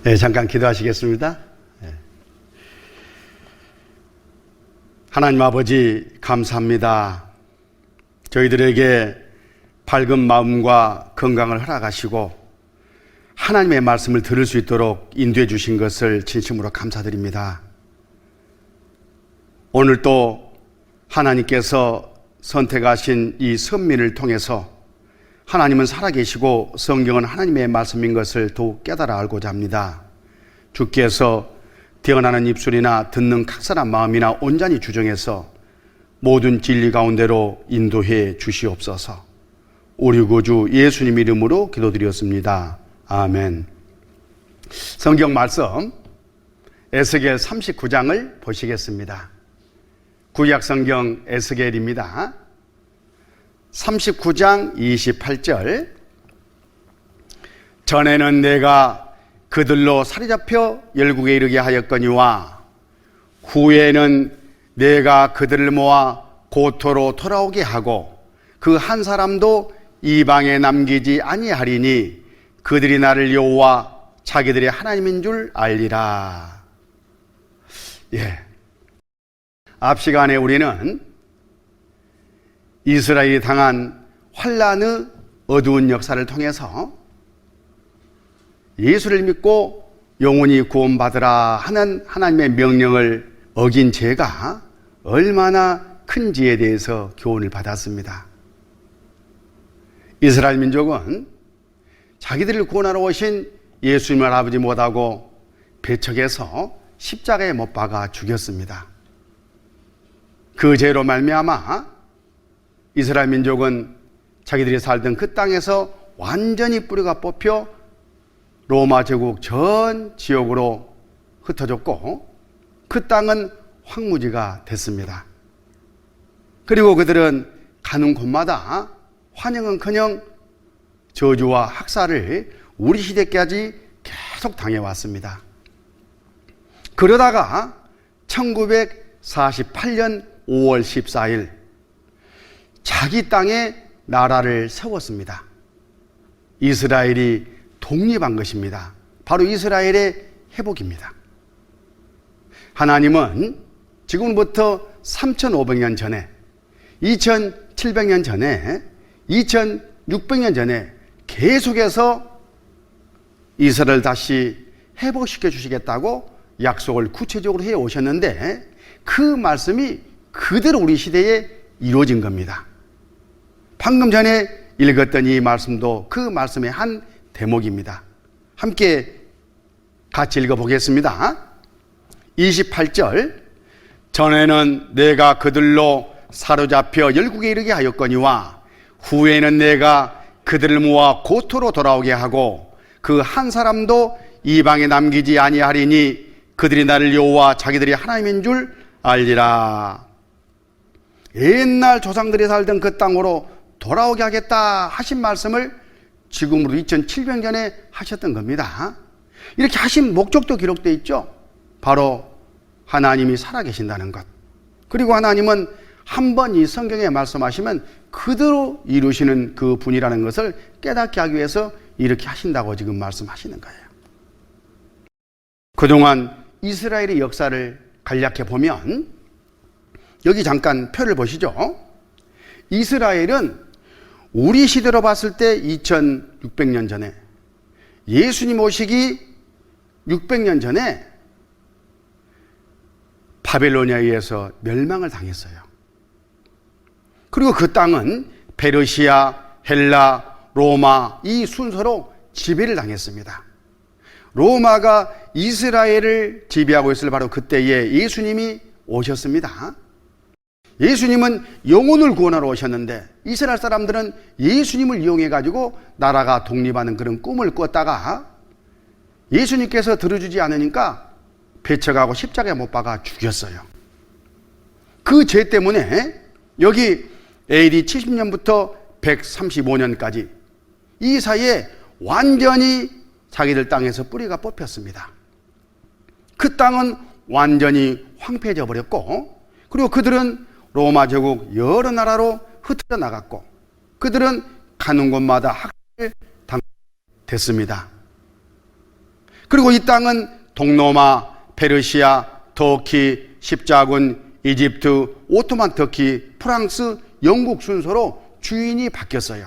네, 잠깐 기도하시겠습니다. 네. 하나님 아버지 감사합니다. 저희들에게 밝은 마음과 건강을 허락하시고 하나님의 말씀을 들을 수 있도록 인도해 주신 것을 진심으로 감사드립니다. 오늘 또 하나님께서 선택하신 이 선민을 통해서 하나님은 살아계시고 성경은 하나님의 말씀인 것을 더욱 깨달아 알고자 합니다. 주께서 태어나는 입술이나 듣는 각선한 마음이나 온전히 주정해서 모든 진리 가운데로 인도해 주시옵소서. 우리 구주 예수님 이름으로 기도드렸습니다. 아멘. 성경 말씀 에스겔 39장을 보시겠습니다. 구약 성경 에스겔입니다. 39장 28절. 전에는 내가 그들로 사로잡혀 열국에 이르게 하였거니와 후에는 내가 그들을 모아 고토로 돌아오게 하고 그 한 사람도 이방에 남기지 아니하리니 그들이 나를 여호와 자기들의 하나님인 줄 알리라. 앞 시간에 우리는 이스라엘이 당한 환난의 어두운 역사를 통해서 예수를 믿고 영원히 구원받으라 하는 하나님의 명령을 어긴 죄가 얼마나 큰지에 대해서 교훈을 받았습니다. 이스라엘 민족은 자기들을 구원하러 오신 예수님을 알아보지 못하고 배척해서 십자가에 못 박아 죽였습니다. 그 죄로 말미암아 이스라엘 민족은 자기들이 살던 그 땅에서 완전히 뿌리가 뽑혀 로마 제국 전 지역으로 흩어졌고 그 땅은 황무지가 됐습니다. 그리고 그들은 가는 곳마다 환영은커녕 저주와 학살을 우리 시대까지 계속 당해왔습니다. 그러다가 1948년 5월 14일 자기 땅에 나라를 세웠습니다. 이스라엘이 독립한 것입니다. 바로 이스라엘의 회복입니다. 하나님은 지금부터 3500년 전에 2700년 전에 2600년 전에 계속해서 이스라엘을 다시 회복시켜 주시겠다고 약속을 구체적으로 해 오셨는데 그 말씀이 그대로 우리 시대에 이루어진 겁니다. 방금 전에 읽었던 이 말씀도 그 말씀의 한 대목입니다. 함께 같이 읽어보겠습니다. 28절. 전에는 내가 그들로 사로잡혀 열국에 이르게 하였거니와 후에는 내가 그들을 모아 고토로 돌아오게 하고 그 한 사람도 이방에 남기지 아니하리니 그들이 나를 여호와 자기들이 하나님인 줄 알리라. 옛날 조상들이 살던 그 땅으로 돌아오게 하겠다 하신 말씀을 지금으로 2700년에 하셨던 겁니다. 이렇게 하신 목적도 기록되어 있죠. 바로 하나님이 살아계신다는 것. 그리고 하나님은 한 번 이 성경에 말씀하시면 그대로 이루시는 그 분이라는 것을 깨닫게 하기 위해서 이렇게 하신다고 지금 말씀하시는 거예요. 그동안 이스라엘의 역사를 간략해 보면 여기 잠깐 표를 보시죠. 이스라엘은 우리 시대로 봤을 때 2600년 전에 예수님 오시기 600년 전에 바벨로니아에 의해서 멸망을 당했어요. 그리고 그 땅은 페르시아, 헬라, 로마 이 순서로 지배를 당했습니다. 로마가 이스라엘을 지배하고 있을 바로 그때에 예수님이 오셨습니다. 예수님은 영혼을 구원하러 오셨는데 이스라엘 사람들은 예수님을 이용해 가지고 나라가 독립하는 그런 꿈을 꿨다가 예수님께서 들어주지 않으니까 배척하고 십자가에 못 박아 죽였어요. 그 죄 때문에 여기 AD 70년부터 135년까지 이 사이에 완전히 자기들 땅에서 뿌리가 뽑혔습니다. 그 땅은 완전히 황폐해져 버렸고 그리고 그들은 로마 제국 여러 나라로 흩어져 나갔고 그들은 가는 곳마다 학살을 당했습니다. 그리고 이 땅은 동로마, 페르시아, 터키, 십자군, 이집트, 오토만 터키, 프랑스, 영국 순서로 주인이 바뀌었어요.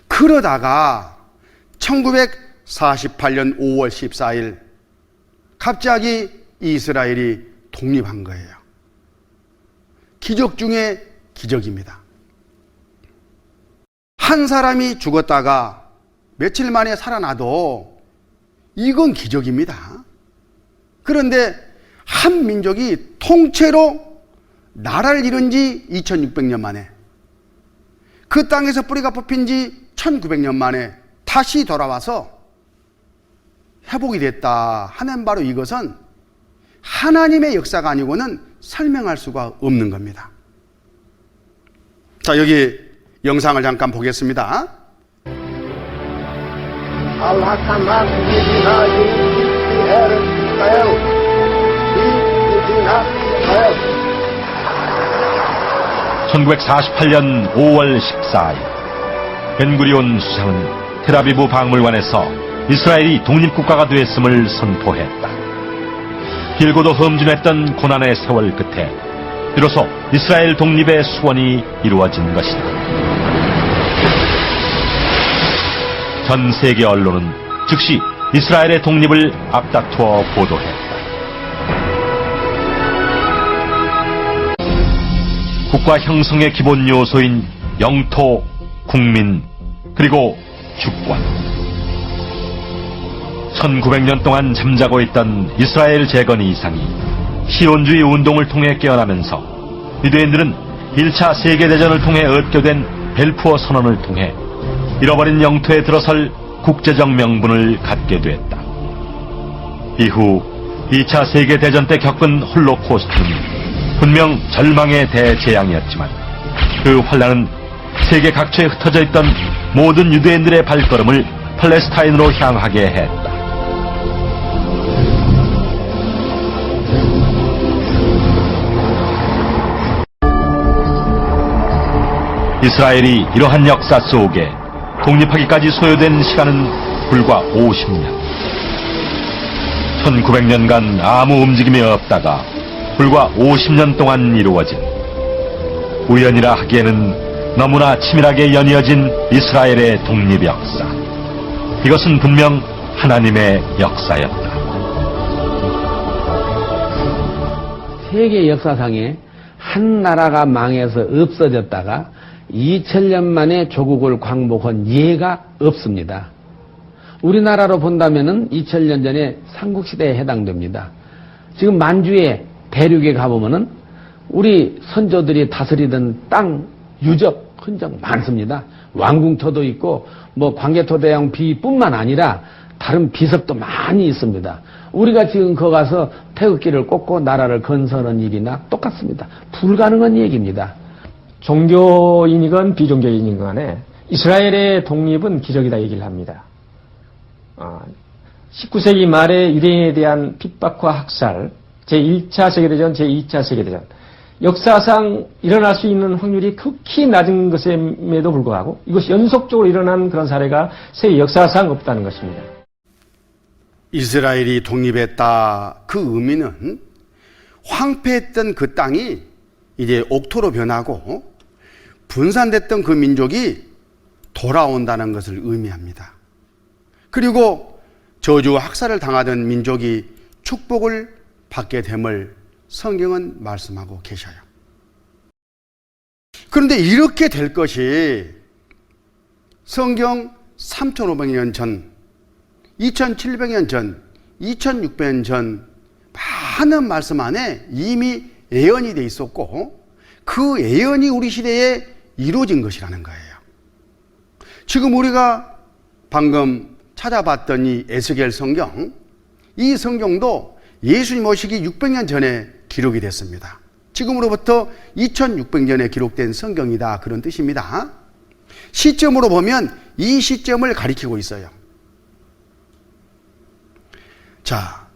그러다가 1948년 5월 14일 갑자기 이스라엘이 독립한 거예요. 기적 중에 기적입니다. 한 사람이 죽었다가 며칠 만에 살아나도 이건 기적입니다. 그런데 한 민족이 통째로 나라를 이룬 지 2600년 만에, 그 땅에서 뿌리가 뽑힌 지 1900년 만에 다시 돌아와서 회복이 됐다 하는, 바로 이것은 하나님의 역사가 아니고는 설명할 수가 없는 겁니다. 자, 여기 영상을 잠깐 보겠습니다. (1948년 5월 14일) 벤구리온 수상은 텔아비브 박물관에서 이스라엘이 독립국가가 되었음을 선포했다. 길고도 험준했던 고난의 세월 끝에 비로소 이스라엘 독립의 수원이 이루어진 것이다. 전 세계 언론은 즉시 이스라엘의 독립을 앞다투어 보도했다. 국가 형성의 기본 요소인 영토, 국민, 그리고 주권. 1900년 동안 잠자고 있던 이스라엘 재건 이상이 시온주의 운동을 통해 깨어나면서 유대인들은 1차 세계대전을 통해 얻게 된 벨푸어 선언을 통해 잃어버린 영토에 들어설 국제적 명분을 갖게 됐다. 이후 2차 세계대전 때 겪은 홀로코스트는 분명 절망의 대재앙이었지만 그 환란은 세계 각처에 흩어져 있던 모든 유대인들의 발걸음을 팔레스타인으로 향하게 했다. 이스라엘이 이러한 역사 속에 독립하기까지 소요된 시간은 불과 50년. 1900년간 아무 움직임이 없다가 불과 50년 동안 이루어진, 우연이라 하기에는 너무나 치밀하게 연이어진 이스라엘의 독립 역사. 이것은 분명 하나님의 역사였다. 세계 역사상에 한 나라가 망해서 없어졌다가 2000년 만에 조국을 광복한 예가 없습니다. 우리나라로 본다면은 2000년 전에 삼국시대에 해당됩니다. 지금 만주에 대륙에 가보면은 우리 선조들이 다스리던 땅 유적 흔적 많습니다. 왕궁터도 있고 뭐 광개토대왕 비뿐만 아니라 다른 비석도 많이 있습니다. 우리가 지금 거기 가서 태극기를 꽂고 나라를 건설하는 일이나 똑같습니다. 불가능한 얘기입니다. 종교인이건 비종교인이건 간에 이스라엘의 독립은 기적이다 얘기를 합니다. 19세기 말에 유대인에 대한 핍박과 학살, 제1차 세계대전, 제2차 세계대전, 역사상 일어날 수 있는 확률이 극히 낮은 것임에도 불구하고 이것이 연속적으로 일어난 그런 사례가 세계 역사상 없다는 것입니다. 이스라엘이 독립했다, 그 의미는 황폐했던 그 땅이 이제 옥토로 변하고 분산됐던 그 민족이 돌아온다는 것을 의미합니다. 그리고 저주와 학살을 당하던 민족이 축복을 받게 됨을 성경은 말씀하고 계셔요. 그런데 이렇게 될 것이 성경 3500년 전, 2700년 전, 2600년 전 많은 말씀 안에 이미 예언이 돼 있었고 그 예언이 우리 시대에 이루어진 것이라는 거예요. 지금 우리가 방금 찾아봤던 이 에스겔 성경, 이 성경도 예수님 오시기 600년 전에 기록이 됐습니다. 지금으로부터 2600년에 기록된 성경이다, 그런 뜻입니다. 시점으로 보면 이 시점을 가리키고 있어요. 자,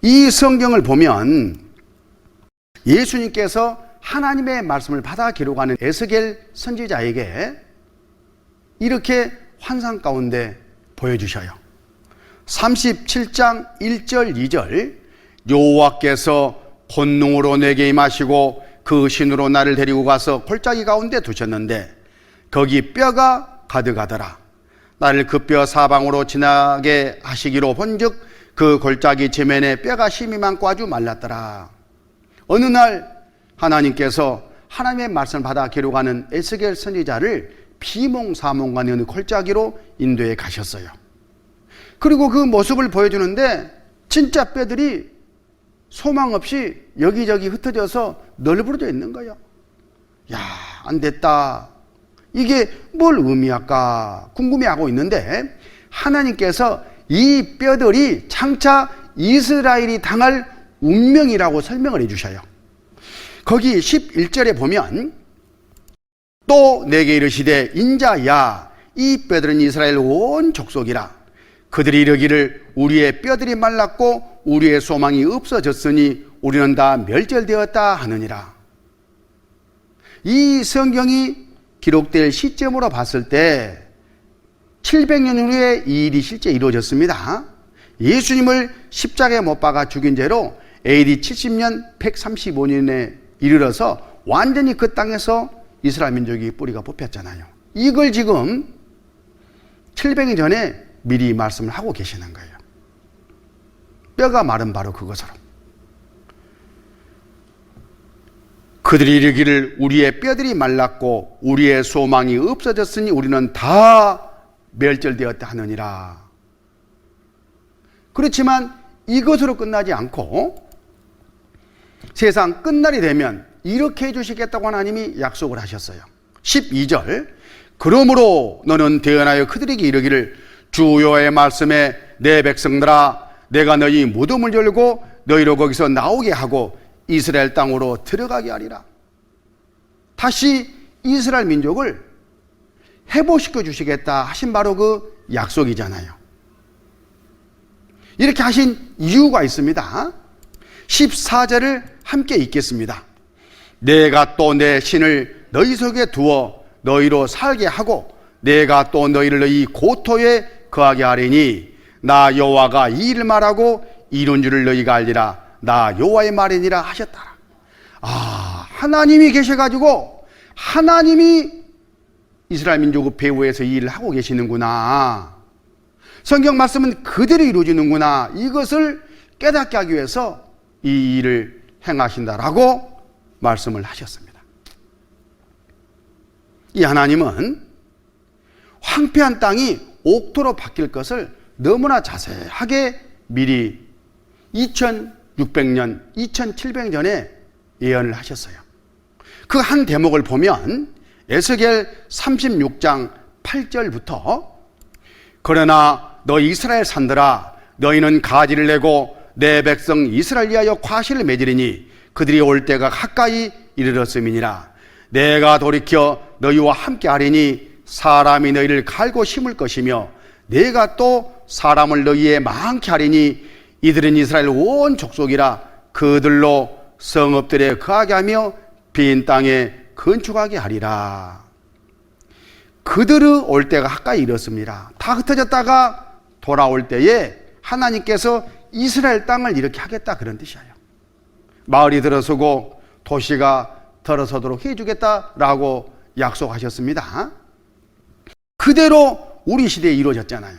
이 성경을 보면 예수님께서 하나님의 말씀을 받아 기록하는 에스겔 선지자에게 이렇게 환상 가운데 보여주셔요. 37장 1절 2절 여호와께서 권능으로 내게 임하시고 그 신으로 나를 데리고 가서 골짜기 가운데 두셨는데 거기 뼈가 가득하더라. 나를 그 뼈 사방으로 지나게 하시기로 본즉 그 골짜기 지면에 뼈가 심이 많고 아주 말랐더라. 어느 날 하나님께서 하나님의 말씀을 받아 기록하는 에스겔 선지자를 비몽사몽간의 어느 골짜기로 인도해 가셨어요. 그리고 그 모습을 보여주는데 진짜 뼈들이 소망 없이 여기저기 흩어져서 널브러져 있는 거예요. 야, 안 됐다. 이게 뭘 의미할까 궁금해하고 있는데 하나님께서 이 뼈들이 장차 이스라엘이 당할 운명이라고 설명을 해주셔요. 거기 11절에 보면 또 내게 이르시되 인자야 이 뼈들은 이스라엘 온 족속이라. 그들이 이르기를 우리의 뼈들이 말랐고 우리의 소망이 없어졌으니 우리는 다 멸절되었다 하느니라. 이 성경이 기록될 시점으로 봤을 때 700년 후에 이 일이 실제 이루어졌습니다. 예수님을 십자가에 못 박아 죽인 죄로 AD 70년 135년에 이르러서 완전히 그 땅에서 이스라엘 민족이 뿌리가 뽑혔잖아요. 이걸 지금 700년 전에 미리 말씀을 하고 계시는 거예요. 뼈가 마른 바로 그것으로. 그들이 이르기를 우리의 뼈들이 말랐고 우리의 소망이 없어졌으니 우리는 다 멸절되었다 하느니라. 그렇지만 이것으로 끝나지 않고 세상 끝날이 되면 이렇게 해주시겠다고 하나님이 약속을 하셨어요. 12절 그러므로 너는 대언하여 그들에게 이르기를 주 여호와의 말씀에 내 백성들아 내가 너희 무덤을 열고 너희로 거기서 나오게 하고 이스라엘 땅으로 들어가게 하리라. 다시 이스라엘 민족을 회복시켜 주시겠다 하신 바로 그 약속이잖아요. 이렇게 하신 이유가 있습니다. 14절을 함께 읽겠습니다. 내가 또 내 신을 너희 속에 두어 너희로 살게 하고 내가 또 너희를 너희 고토에 거하게 하리니 나 여호와가 이 일을 말하고 이룬 줄을 너희가 알리라. 나 여호와의 말이니라 하셨다. 아, 하나님이 계셔가지고 하나님이 이스라엘 민족의 배후에서 이 일을 하고 계시는구나. 성경 말씀은 그대로 이루어지는구나. 이것을 깨닫게 하기 위해서 이 일을 행하신다라고 말씀을 하셨습니다. 이 하나님은 황폐한 땅이 옥토로 바뀔 것을 너무나 자세하게 미리 2600년, 2700년 전에 예언을 하셨어요. 그 한 대목을 보면 에스겔 36장 8절부터 그러나 너 이스라엘 산들아 너희는 가지를 내고 내 백성 이스라엘 위하여 과실을 맺으리니 그들이 올 때가 가까이 이르렀음이니라. 내가 돌이켜 너희와 함께 하리니 사람이 너희를 갈고 심을 것이며 내가 또 사람을 너희에 많게 하리니 이들은 이스라엘 온 족속이라. 그들로 성읍들에 거하게 하며 빈 땅에 건축하게 하리라. 그들의 올 때가 가까이 이렇습니다. 다 흩어졌다가 돌아올 때에 하나님께서 이스라엘 땅을 이렇게 하겠다 그런 뜻이에요. 마을이 들어서고 도시가 들어서도록 해주겠다라고 약속하셨습니다. 그대로 우리 시대에 이루어졌잖아요.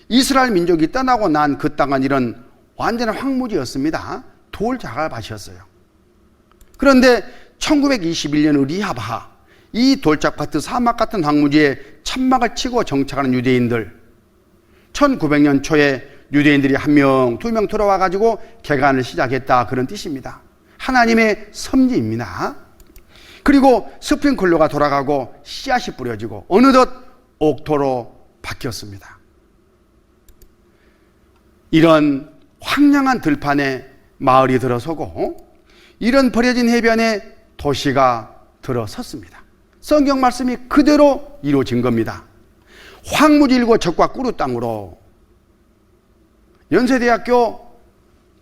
이스라엘 민족이 떠나고 난 그 땅은 이런 완전한 황무지였습니다. 돌 자갈밭이었어요. 그런데 1921년 리하바 이 돌짝 같은 사막 같은 황무지에 천막을 치고 정착하는 유대인들 1900년 초에 유대인들이 한 명, 두 명 들어와 가지고 개간을 시작했다 그런 뜻입니다. 하나님의 섭리입니다. 그리고 스프링클러가 돌아가고 씨앗이 뿌려지고 어느덧 옥토로 바뀌었습니다. 이런 황량한 들판에 마을이 들어서고 이런 버려진 해변에 도시가 들어섰습니다. 성경 말씀이 그대로 이루어진 겁니다. 황무지일고 적과 꿀의 땅으로 연세대학교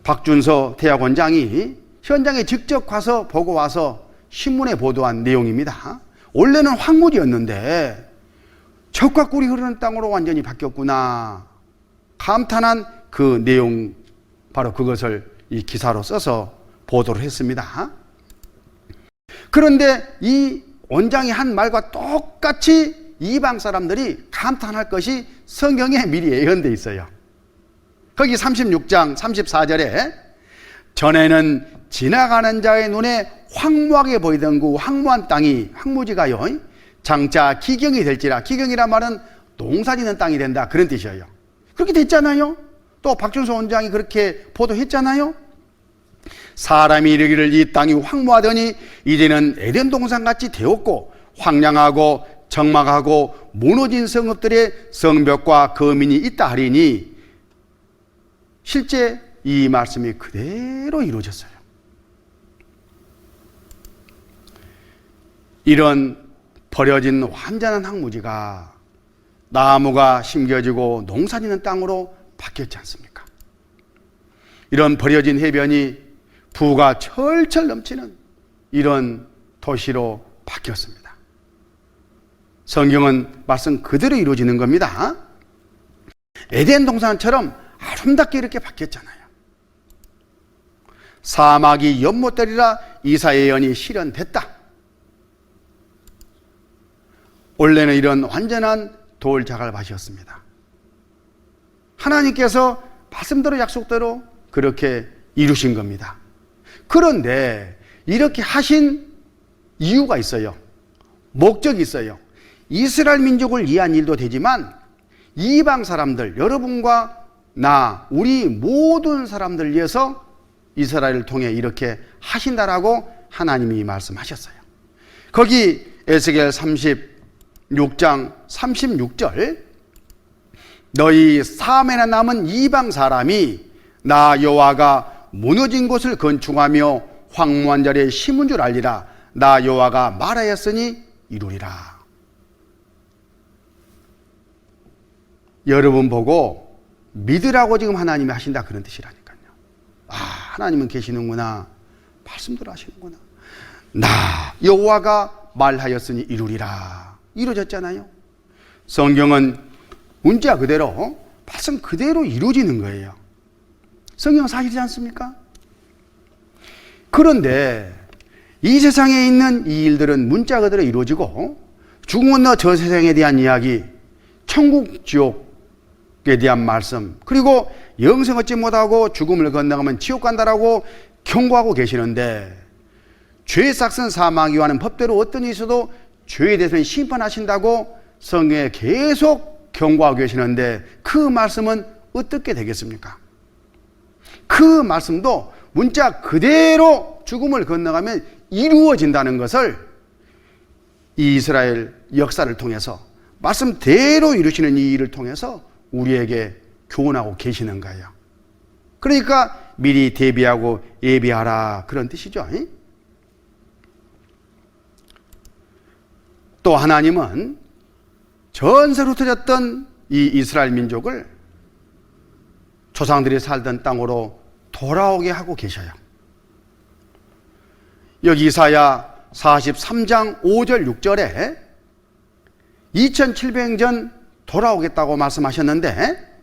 박준서 대학원장이 현장에 직접 가서 보고 와서 신문에 보도한 내용입니다. 원래는 황무지였는데 적과 꿀이 흐르는 땅으로 완전히 바뀌었구나. 감탄한 그 내용, 바로 그것을 이 기사로 써서 보도를 했습니다. 그런데 이 원장이 한 말과 똑같이 이방 사람들이 감탄할 것이 성경에 미리 예언되어 있어요. 거기 36장 34절에 전에는 지나가는 자의 눈에 황무하게 보이던 그 황무한 땅이, 황무지가요, 장차 기경이 될지라. 기경이란 말은 농사짓는 땅이 된다, 그런 뜻이에요. 그렇게 됐잖아요. 또 박준수 원장이 그렇게 보도했잖아요. 사람이 이르기를 이 땅이 황무하더니 이제는 에덴 동산같이 되었고 황량하고 적막하고 무너진 성읍들의 성벽과 거민이 있다 하리니, 실제 이 말씀이 그대로 이루어졌어요. 이런 버려진 완전한 황무지가 나무가 심겨지고 농사짓는 땅으로 바뀌었지 않습니까? 이런 버려진 해변이 부가 철철 넘치는 이런 도시로 바뀌었습니다. 성경은 말씀 그대로 이루어지는 겁니다. 에덴 동산처럼 아름답게 이렇게 바뀌었잖아요. 사막이 연못되리라 이사야의 예언이 실현됐다. 원래는 이런 완전한 돌자갈밭이었습니다. 하나님께서 말씀대로 약속대로 그렇게 이루신 겁니다. 그런데 이렇게 하신 이유가 있어요. 목적이 있어요. 이스라엘 민족을 위한 일도 되지만 이방 사람들, 여러분과 나, 우리 모든 사람들 위해서 이스라엘을 통해 이렇게 하신다라고 하나님이 말씀하셨어요. 거기 에스겔 36장 36절, 너희 사면에 남은 이방 사람이 나 여호와가 무너진 곳을 건축하며 황무한 자리에 심은 줄 알리라. 나 여호와가 말하였으니 이루리라. 여러분 보고 믿으라고 지금 하나님이 하신다, 그런 뜻이라니까요. 아, 하나님은 계시는구나, 말씀대로 하시는구나. 나 여호와가 말하였으니 이루리라. 이루어졌잖아요. 성경은 문자 그대로, 말씀 그대로 이루어지는 거예요. 성경은 사실이지 않습니까? 그런데 이 세상에 있는 이 일들은 문자 그대로 이루어지고, 죽음 건너 저 세상에 대한 이야기, 천국 지옥에 대한 말씀, 그리고 영생 얻지 못하고 죽음을 건너가면 지옥 간다라고 경고하고 계시는데, 죄 싹슨 사망이 하는 법대로 어떤 일이 있어도 죄에 대해서는 심판하신다고 성경에 계속 경고하고 계시는데, 그 말씀은 어떻게 되겠습니까? 그 말씀도 문자 그대로 죽음을 건너가면 이루어진다는 것을 이스라엘 역사를 통해서, 말씀대로 이루시는 이 일을 통해서 우리에게 교훈하고 계시는 거예요. 그러니까 미리 대비하고 예비하라, 그런 뜻이죠. 또 하나님은 전세로 흩어졌던 이 이스라엘 민족을 조상들이 살던 땅으로 돌아오게 하고 계셔요. 여기 이사야 43장 5절 6절에 2700년 전 돌아오겠다고 말씀하셨는데,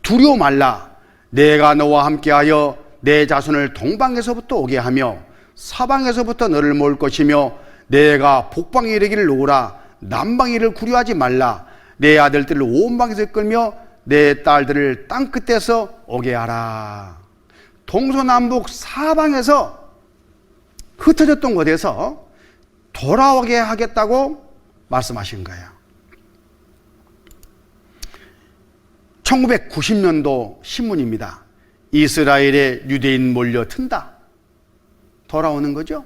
두려워 말라. 내가 너와 함께하여 내 자손을 동방에서부터 오게 하며 사방에서부터 너를 모을 것이며, 내가 북방에 이르기를 놓으라. 남방에 이를 구려하지 말라. 내 아들들을 온 방에서 끌며 내 딸들을 땅 끝에서 오게 하라. 동서남북 사방에서 흩어졌던 곳에서 돌아오게 하겠다고 말씀하신 거예요. 1990년도 신문입니다. 이스라엘에 유대인 몰려든다. 돌아오는 거죠.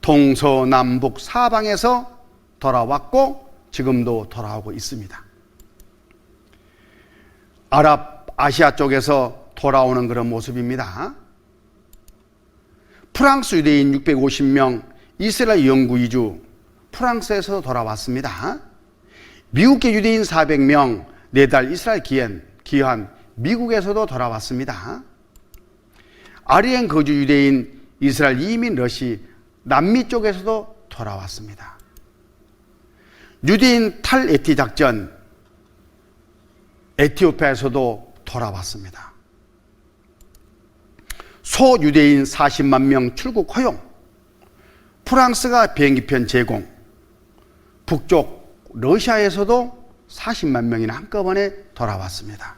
동서남북 사방에서 돌아왔고 지금도 돌아오고 있습니다. 아시아 쪽에서 돌아오는 그런 모습입니다. 프랑스 유대인 650명, 이스라엘 영구 이주, 프랑스에서 돌아왔습니다. 미국계 유대인 400명, 4달 이스라엘 기한, 미국에서도 돌아왔습니다. 아리엔 거주 유대인 이스라엘 이민 러시, 남미 쪽에서도 돌아왔습니다. 유대인 탈에티 작전, 에티오피아에서도 돌아왔습니다. 소유대인 40만 명 출국 허용, 프랑스가 비행기편 제공, 북쪽 러시아에서도 40만 명이나 한꺼번에 돌아왔습니다.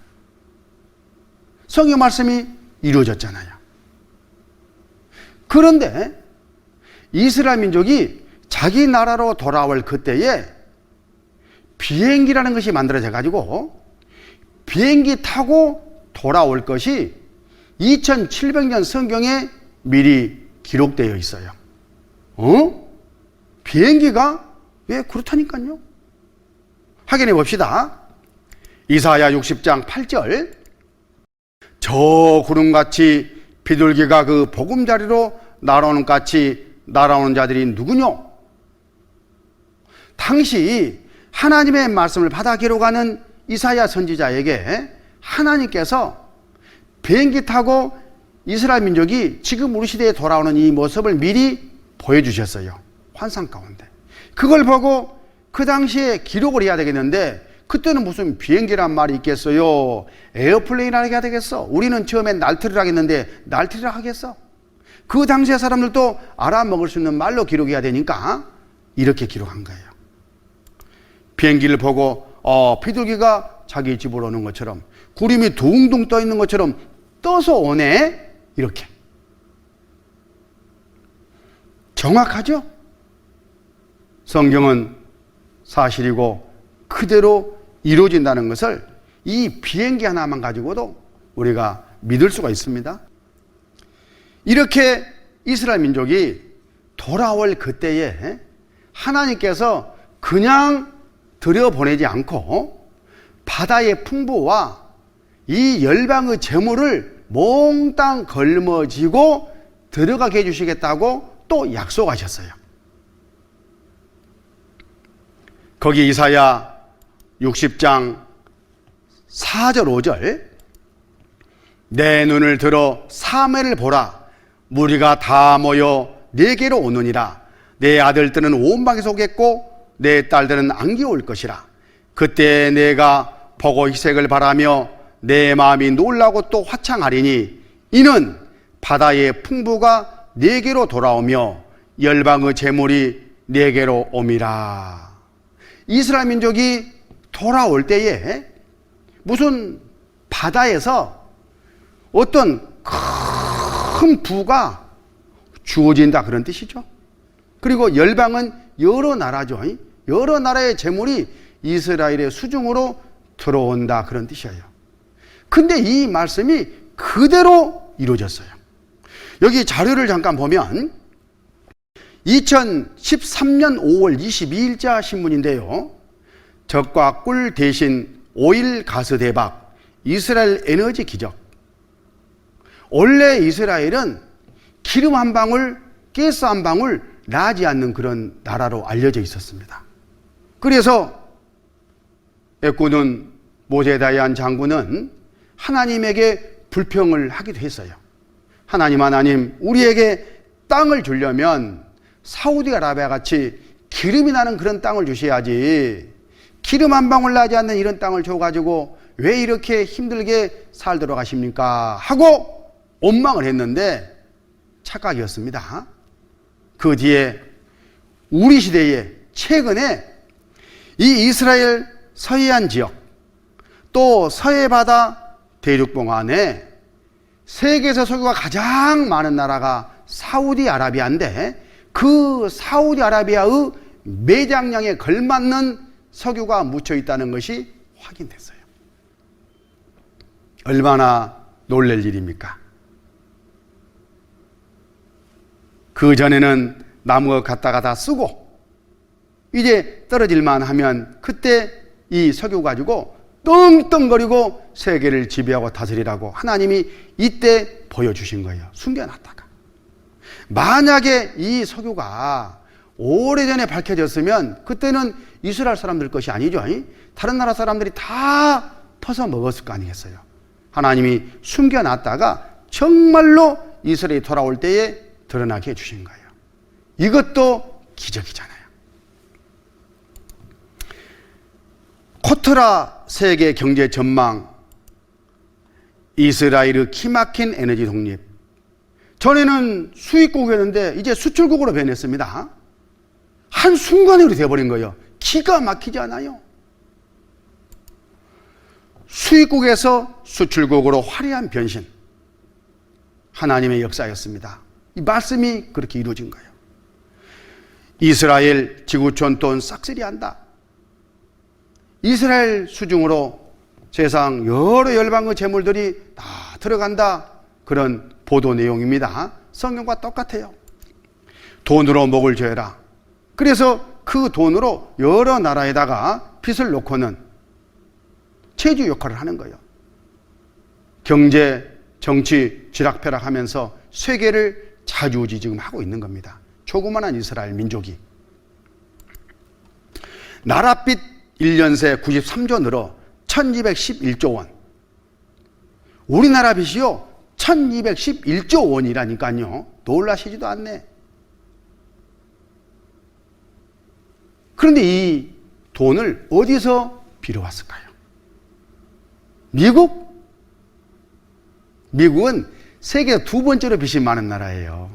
성경 말씀이 이루어졌잖아요. 그런데 이스라엘 민족이 자기 나라로 돌아올 그때에 비행기라는 것이 만들어져 가지고 비행기 타고 돌아올 것이 2700년 성경에 미리 기록되어 있어요. 비행기가 왜 그렇다니까요. 확인해 봅시다. 이사야 60장 8절, 저 구름같이 비둘기가 그 보금자리로 날아오는 같이 날아오는 자들이 누구뇨? 당시 하나님의 말씀을 받아 기록하는 이사야 선지자에게 하나님께서 비행기 타고 이스라엘 민족이 지금 우리 시대에 돌아오는 이 모습을 미리 보여주셨어요. 환상 가운데. 그걸 보고 그 당시에 기록을 해야 되겠는데 그때는 무슨 비행기란 말이 있겠어요? 에어플레인이라 해야 되겠어? 우리는 처음엔 날트리라 하겠는데 날트리라 하겠어? 그 당시의 사람들도 알아먹을 수 있는 말로 기록해야 되니까 이렇게 기록한 거예요. 비행기를 보고 비둘기가 자기 집으로 오는 것처럼, 구름이 둥둥 떠 있는 것처럼 떠서 오네, 이렇게. 정확하죠? 성경은 사실이고 그대로 이루어진다는 것을 이 비행기 하나만 가지고도 우리가 믿을 수가 있습니다. 이렇게 이스라엘 민족이 돌아올 그때에 하나님께서 그냥 들여보내지 않고 바다의 풍부와 이 열방의 재물을 몽땅 걸머쥐고 들어가게 해주시겠다고 또 약속하셨어요. 거기 이사야 60장 4절 5절, 내 눈을 들어 사매를 보라, 무리가 다 모여 내게로 오느니라. 내 아들들은 온 방에서 오겠고 내 딸들은 안기 올 것이라. 그때 내가 보고 희색을 바라며 내 마음이 놀라고 또 화창하리니 이는 바다의 풍부가 내게로 돌아오며 열방의 재물이 내게로 옴이라. 이스라엘 민족이 돌아올 때에 무슨 바다에서 어떤 큰 부가 주어진다, 그런 뜻이죠. 그리고 열방은 여러 나라죠. 여러 나라의 재물이 이스라엘의 수중으로 들어온다, 그런 뜻이에요. 근데 이 말씀이 그대로 이루어졌어요. 여기 자료를 잠깐 보면 2013년 5월 22일자 신문인데요. 적과 꿀 대신 오일 가스 대박, 이스라엘 에너지 기적. 원래 이스라엘은 기름 한 방울, 가스 한 방울 나지 않는 그런 나라로 알려져 있었습니다. 그래서 애꾸는 모세다이안 장군은 하나님에게 불평을 하기도 했어요. 하나님, 우리에게 땅을 주려면 사우디아라비아 같이 기름이 나는 그런 땅을 주셔야지, 기름 한 방울 나지 않는 이런 땅을 줘가지고 왜 이렇게 힘들게 살도록 하십니까? 하고 원망을 했는데 착각이었습니다. 그 뒤에 우리 시대에 최근에 이 이스라엘 서해안 지역, 또 서해바다 대륙봉안에 세계에서 석유가 가장 많은 나라가 사우디아라비아인데 그 사우디아라비아의 매장량에 걸맞는 석유가 묻혀 있다는 것이 확인됐어요. 얼마나 놀랄 일입니까? 그 전에는 나무가 갖다가 다 쓰고 이제 떨어질만 하면 그때 이 석유 가지고 떵떵거리고 세계를 지배하고 다스리라고 하나님이 이때 보여주신 거예요. 숨겨놨다가. 만약에 이 석유가 오래전에 밝혀졌으면 그때는 이스라엘 사람들 것이 아니죠. 다른 나라 사람들이 다 퍼서 먹었을 거 아니겠어요. 하나님이 숨겨놨다가 정말로 이스라엘이 돌아올 때에 드러나게 해주신 거예요. 이것도 기적이잖아요. 코트라 세계 경제 전망, 이스라엘의 키막힌 에너지 독립. 전에는 수입국이었는데 이제 수출국으로 변했습니다. 한순간에 그렇게 돼버린 거예요. 기가 막히지 않아요? 수입국에서 수출국으로 화려한 변신. 하나님의 역사였습니다. 이 말씀이 그렇게 이루어진 거예요. 이스라엘 지구촌 돈 싹쓸이한다. 이스라엘 수중으로 세상 여러 열방의 재물들이 다 들어간다. 그런 보도 내용입니다. 성경과 똑같아요. 돈으로 목을 죄라. 그래서 그 돈으로 여러 나라에다가 빚을 놓고는 체주 역할을 하는 거예요. 경제, 정치, 쥐락펴락하면서 세계를 자주우지 지금 하고 있는 겁니다. 조그만한 이스라엘 민족이. 나라빚 1년새 93조 늘어 1211조 원. 우리나라 빚이요 1211조 원이라니까요. 놀라시지도 않네. 그런데 이 돈을 어디서 빌어왔을까요? 미국? 미국은 세계 두 번째로 빚이 많은 나라예요.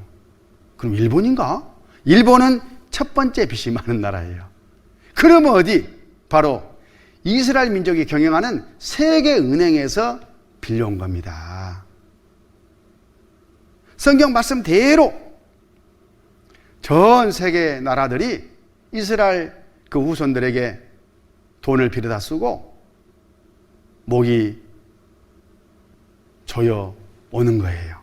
그럼 일본인가? 일본은 첫 번째 빚이 많은 나라예요. 그러면 어디? 바로 이스라엘 민족이 경영하는 세계은행에서 빌려온 겁니다. 성경 말씀대로 전 세계 나라들이 이스라엘 그 후손들에게 돈을 빌려다 쓰고 목이 조여 오는 거예요.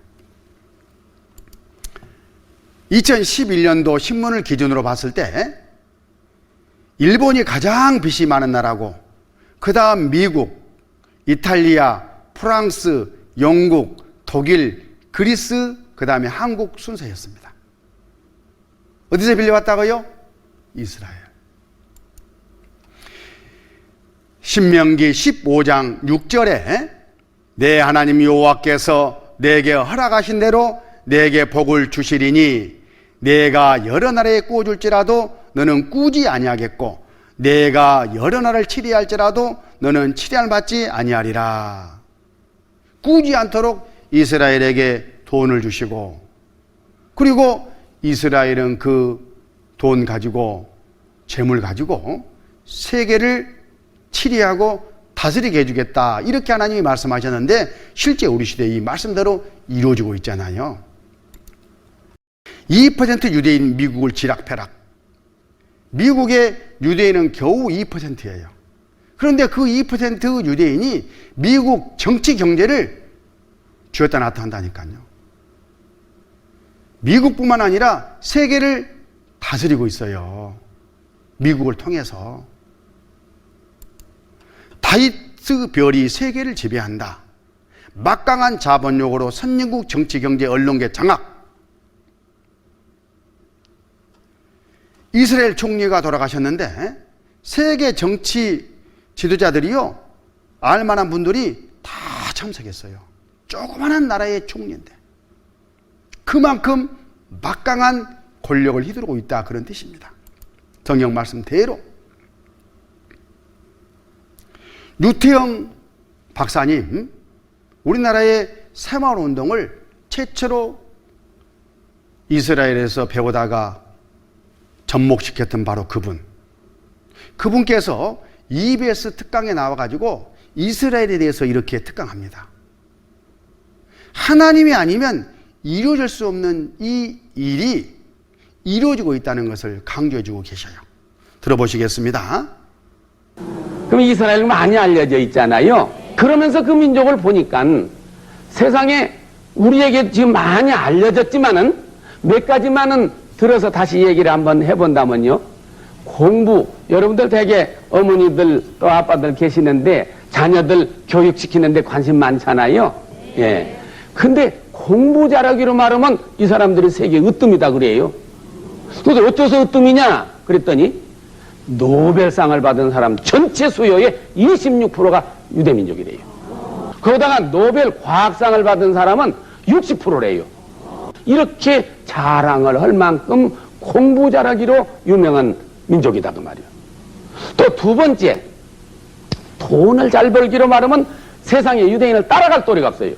2011년도 신문을 기준으로 봤을 때 일본이 가장 빚이 많은 나라고 그 다음 미국, 이탈리아, 프랑스, 영국, 독일, 그리스, 그 다음에 한국 순서였습니다. 어디서 빌려왔다고요? 이스라엘. 신명기 15장 6절에 내 하나님 여호와께서 내게 허락하신 대로 내게 복을 주시리니 내가 여러 나라에 꾸어줄지라도 너는 꾸지 아니하겠고 내가 여러 나라를 치리할지라도 너는 치리함을 받지 아니하리라. 꾸지 않도록 이스라엘에게 돈을 주시고 그리고 이스라엘은 그 돈 가지고 재물 가지고 세계를 치리하고 다스리게 해주겠다. 이렇게 하나님이 말씀하셨는데 실제 우리 시대에 이 말씀대로 이루어지고 있잖아요. 2% 유대인 미국을 쥐락펴락. 미국의 유대인은 겨우 2%예요. 그런데 그 2% 유대인이 미국 정치 경제를 쥐었다 놨다 한다니까요. 미국뿐만 아니라 세계를 다스리고 있어요. 미국을 통해서. 다이스 별이 세계를 지배한다. 막강한 자본력으로 선진국 정치, 경제, 언론계 장악. 이스라엘 총리가 돌아가셨는데 세계 정치 지도자들이요, 알만한 분들이 다 참석했어요. 조그마한 나라의 총리인데 그만큼 막강한 권력을 휘두르고 있다, 그런 뜻입니다. 성경 말씀대로. 유태영 박사님, 우리나라의 새마을운동을 최초로 이스라엘에서 배우다가 접목시켰던 바로 그분께서 EBS 특강에 나와가지고 이스라엘에 대해서 이렇게 특강합니다. 하나님이 아니면 이루어질 수 없는 이 일이 이루어지고 있다는 것을 강조해주고 계셔요. 들어보시겠습니다. 그럼 이스라엘은 많이 알려져 있잖아요. 그러면서 그 민족을 보니까 세상에 우리에게 지금 많이 알려졌지만은 몇 가지만은 들어서 다시 얘기를 한번 해본다면요. 공부, 여러분들 되게 어머니들 또 아빠들 계시는데 자녀들 교육시키는데 관심 많잖아요. 예. 근데 공부 잘하기로 말하면 이 사람들이 세계 으뜸이다 그래요. 근데 어째서 으뜸이냐 그랬더니 노벨상을 받은 사람 전체 수요의 26%가 유대민족이래요. 거기다가 노벨 과학상을 받은 사람은 60%래요. 이렇게 자랑을 할 만큼 공부 잘하기로 유명한 민족이다 그 말이에요. 또 두 번째, 돈을 잘 벌기로 말하면 세상에 유대인을 따라갈 도리가 없어요.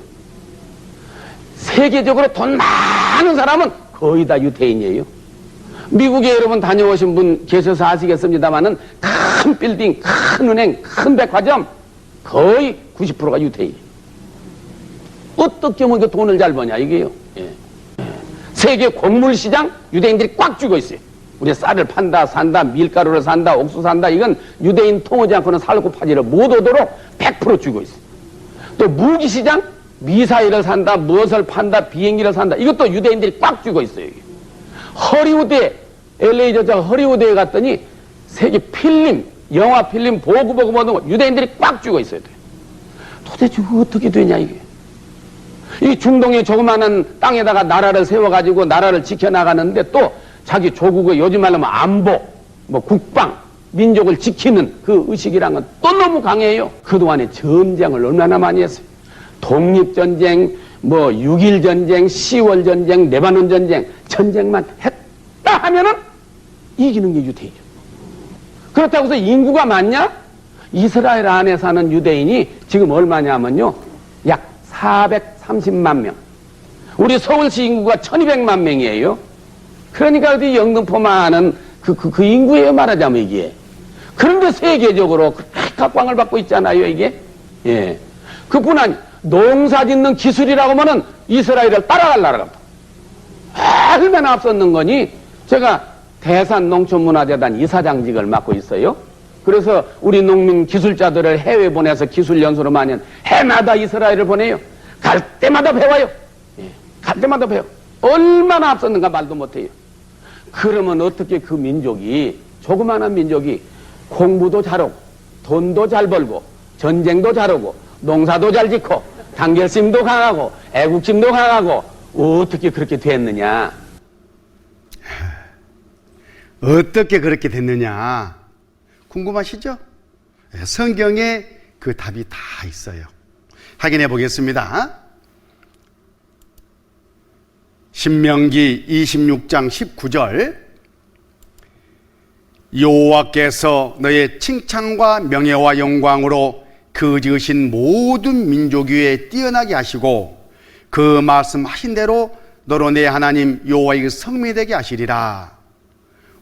세계적으로 돈 많은 사람은 거의 다 유대인이에요. 미국에 여러분 다녀오신 분 계셔서 아시겠습니다만은 큰 빌딩, 큰 은행, 큰 백화점 거의 90%가 유대인이에요. 어떻게 하면 그 돈을 잘 버냐 이게요. 예. 세계 곡물 시장 유대인들이 꽉 쥐고 있어요. 우리 쌀을 판다, 산다, 밀가루를 산다, 옥수 산다. 이건 유대인 통하지 않고는 살고 파지를 못 오도록 100% 쥐고 있어요. 또 무기 시장 미사일을 산다, 무엇을 판다, 비행기를 산다. 이것도 유대인들이 꽉 쥐고 있어요. 이게. 허리우드에 LA 저자 허리우드에 갔더니 세계 필름, 영화 필름 보고 모든 거 유대인들이 꽉 쥐고 있어야 돼. 도대체 어떻게 되냐 이게. 이 중동의 조그마한 땅에다가 나라를 세워가지고 나라를 지켜나가는데 또 자기 조국의 요즘 말로 하면 안보, 뭐 국방, 민족을 지키는 그 의식이란 건 또 너무 강해요. 그동안에 전쟁을 얼마나 많이 했어요. 독립전쟁, 뭐 6.1 전쟁, 10월 전쟁, 레바논 전쟁, 전쟁만 했다 하면은 이기는 게 유대인이죠. 그렇다고 해서 인구가 많냐? 이스라엘 안에 사는 유대인이 지금 얼마냐면요. 약 430만 명. 우리 서울시 인구가 1200만 명이에요. 그러니까 어디 영등포만은 그 인구예요, 말하자면 이게. 그런데 세계적으로 각광을 받고 있잖아요, 이게. 예. 그뿐 아니, 농사 짓는 기술이라고 하면은 이스라엘을 따라갈 나라가 얼마나 앞섰는 거니? 제가 대산농촌문화재단 이사장직을 맡고 있어요. 그래서 우리 농민 기술자들을 해외 보내서 기술 연수로 많이 해마다 이스라엘을 보내요. 갈 때마다 배워요. 예, 갈 때마다 배워. 얼마나 앞섰는가 말도 못해요. 그러면 어떻게 그 민족이, 조그마한 민족이 공부도 잘하고 돈도 잘 벌고 전쟁도 잘하고 농사도 잘 짓고 단결심도 강하고 애국심도 강하고 어떻게 그렇게 됐느냐? 어떻게 그렇게 됐느냐 궁금하시죠? 성경에 그 답이 다 있어요. 확인해 보겠습니다. 신명기 26장 19절 여호와께서 너의 칭찬과 명예와 영광으로 그 지으신 모든 민족 위에 뛰어나게 하시고 그 말씀하신 대로 너로 내 하나님 여호와의 성민이 되게 하시리라.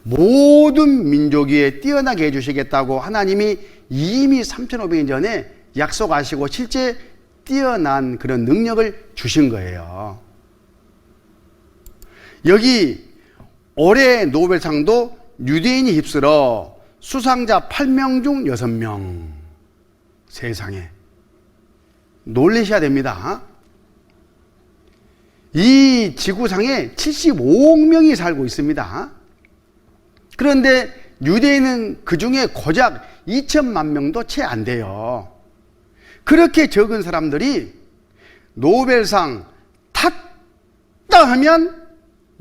모든 민족 위에 뛰어나게 해주시겠다고 하나님이 이미 3500년 전에 약속하시고 실제 뛰어난 그런 능력을 주신 거예요. 여기 올해 노벨상도 유대인이 휩쓸어 수상자 8명 중 6명. 세상에 놀라셔야 됩니다. 이 지구상에 75억 명이 살고 있습니다. 그런데 유대인은 그 중에 고작 2천만 명도 채 안 돼요. 그렇게 적은 사람들이 노벨상 탔다 하면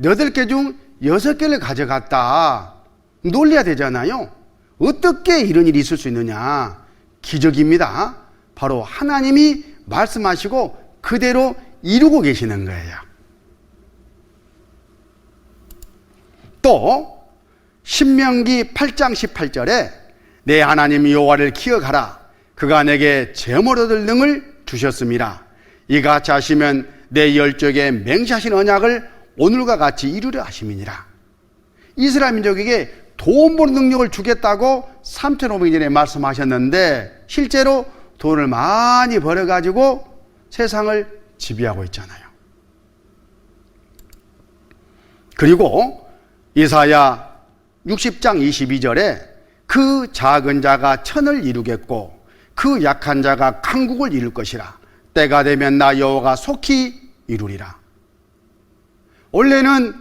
8개 중 6개를 가져갔다. 놀려야 되잖아요. 어떻게 이런 일이 있을 수 있느냐? 기적입니다. 바로 하나님이 말씀하시고 그대로 이루고 계시는 거예요. 또 신명기 8장 18절에 내 하나님 여호와를 기억하라. 그가 내게 제물 얻을 능을 주셨습니다. 이같이 하시면 내 열적에 맹세하신 언약을 오늘과 같이 이루려 하심이니라. 이스라엘 민족에게 돈 버는 능력을 주겠다고 3500년 전에 말씀하셨는데 실제로 돈을 많이 벌어가지고 세상을 지배하고 있잖아요. 그리고 이사야 60장 22절에 그 작은 자가 천을 이루겠고 그 약한 자가 강국을 이룰 것이라. 때가 되면 나 여호와가 속히 이루리라. 원래는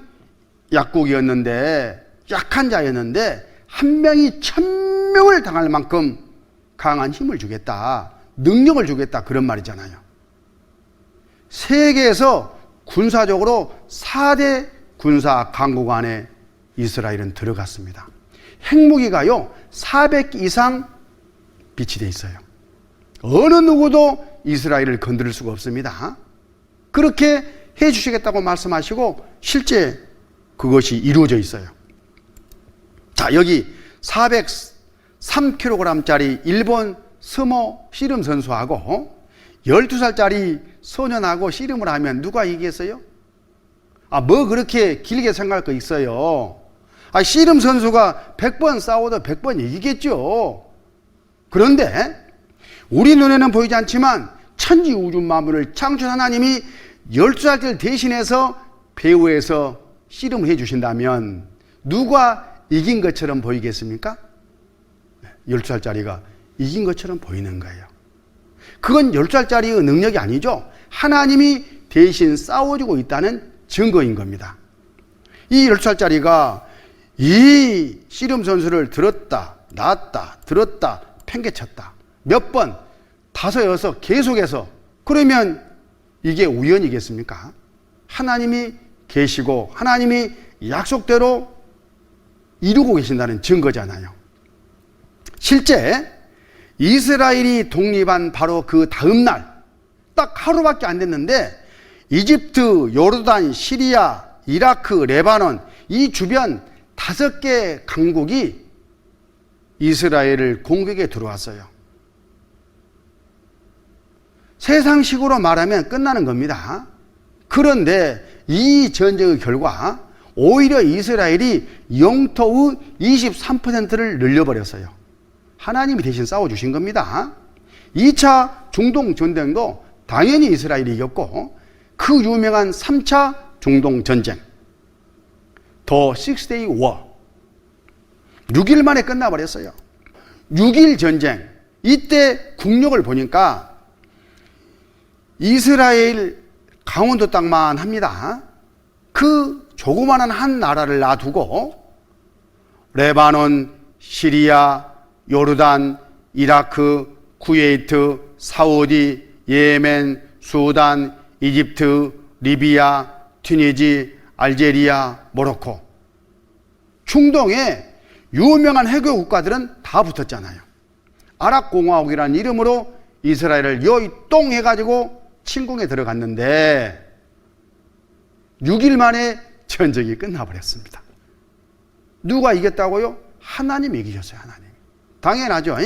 약국이었는데 약한 자였는데 한 명이 1000명을 당할 만큼 강한 힘을 주겠다, 능력을 주겠다, 그런 말이잖아요. 세계에서 군사적으로 4대 군사 강국 안에 이스라엘은 들어갔습니다. 핵무기가요 400 이상 비치되어 있어요. 어느 누구도 이스라엘을 건드릴 수가 없습니다. 그렇게 해주시겠다고 말씀하시고 실제 그것이 이루어져 있어요. 자, 여기 403kg짜리 일본 스모 씨름 선수하고 12살짜리 소년하고 씨름을 하면 누가 이기겠어요? 뭐 그렇게 길게 생각할 거 있어요. 씨름 선수가 100번 싸워도 100번 이기겠죠. 그런데 우리 눈에는 보이지 않지만 천지 우주 만물을 창조한 하나님이 12살짜리를 대신해서 배후에서 씨름을 해주신다면 누가 이긴 것처럼 보이겠습니까? 12살짜리가 이긴 것처럼 보이는 거예요. 그건 12살짜리의 능력이 아니죠. 하나님이 대신 싸워주고 있다는 증거인 겁니다. 이 12살짜리가 이 씨름 선수를 들었다 놨다 들었다 팽개쳤다 몇 번, 5, 6 계속해서, 그러면 이게 우연이겠습니까? 하나님이 계시고 하나님이 약속대로 이루고 계신다는 증거잖아요. 실제 이스라엘이 독립한 바로 그 다음 날, 딱 하루밖에 안 됐는데 이집트, 요르단, 시리아, 이라크, 레바논 이 주변 5개 강국이 이스라엘을 공격에 들어왔어요. 세상식으로 말하면 끝나는 겁니다. 그런데 이 전쟁의 결과 오히려 이스라엘이 영토의 23%를 늘려버렸어요. 하나님이 대신 싸워주신 겁니다. 2차 중동 전쟁도 당연히 이스라엘이 이겼고 그 유명한 3차 중동 전쟁, 더 6day war, 6일 만에 끝나버렸어요. 6일 전쟁, 이때 국력을 보니까 이스라엘 강원도 땅만 합니다. 그 조그마한 한 나라를 놔두고 레바논, 시리아, 요르단, 이라크, 쿠웨이트, 사우디, 예멘, 수단, 이집트, 리비아, 튀니지, 알제리아, 모로코, 중동에 유명한 해교 국가들은 다 붙었잖아요. 아랍공화국이라는 이름으로 이스라엘을 여의똥 해가지고 침공에 들어갔는데 6일 만에 전쟁이 끝나버렸습니다. 누가 이겼다고요? 하나님이 이기셨어요. 하나님. 당연하죠.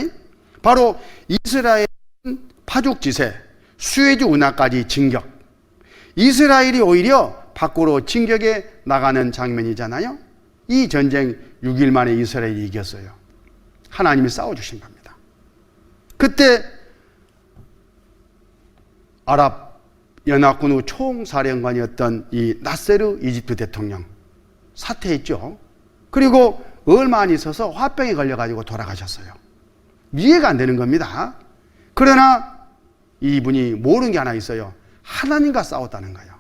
바로 이스라엘 파죽지세, 수에즈 운하까지 진격. 이스라엘이 오히려 밖으로 진격에 나가는 장면이잖아요. 이 전쟁 6일 만에 이스라엘이 이겼어요. 하나님이 싸워주신 겁니다. 그때 아랍 연합군의 총사령관이었던 이 나세르 이집트 대통령 사퇴했죠. 그리고 얼마 안 있어서 화병에 걸려가지고 돌아가셨어요. 이해가 안 되는 겁니다. 그러나 이분이 모르는 게 하나 있어요. 하나님과 싸웠다는 거예요.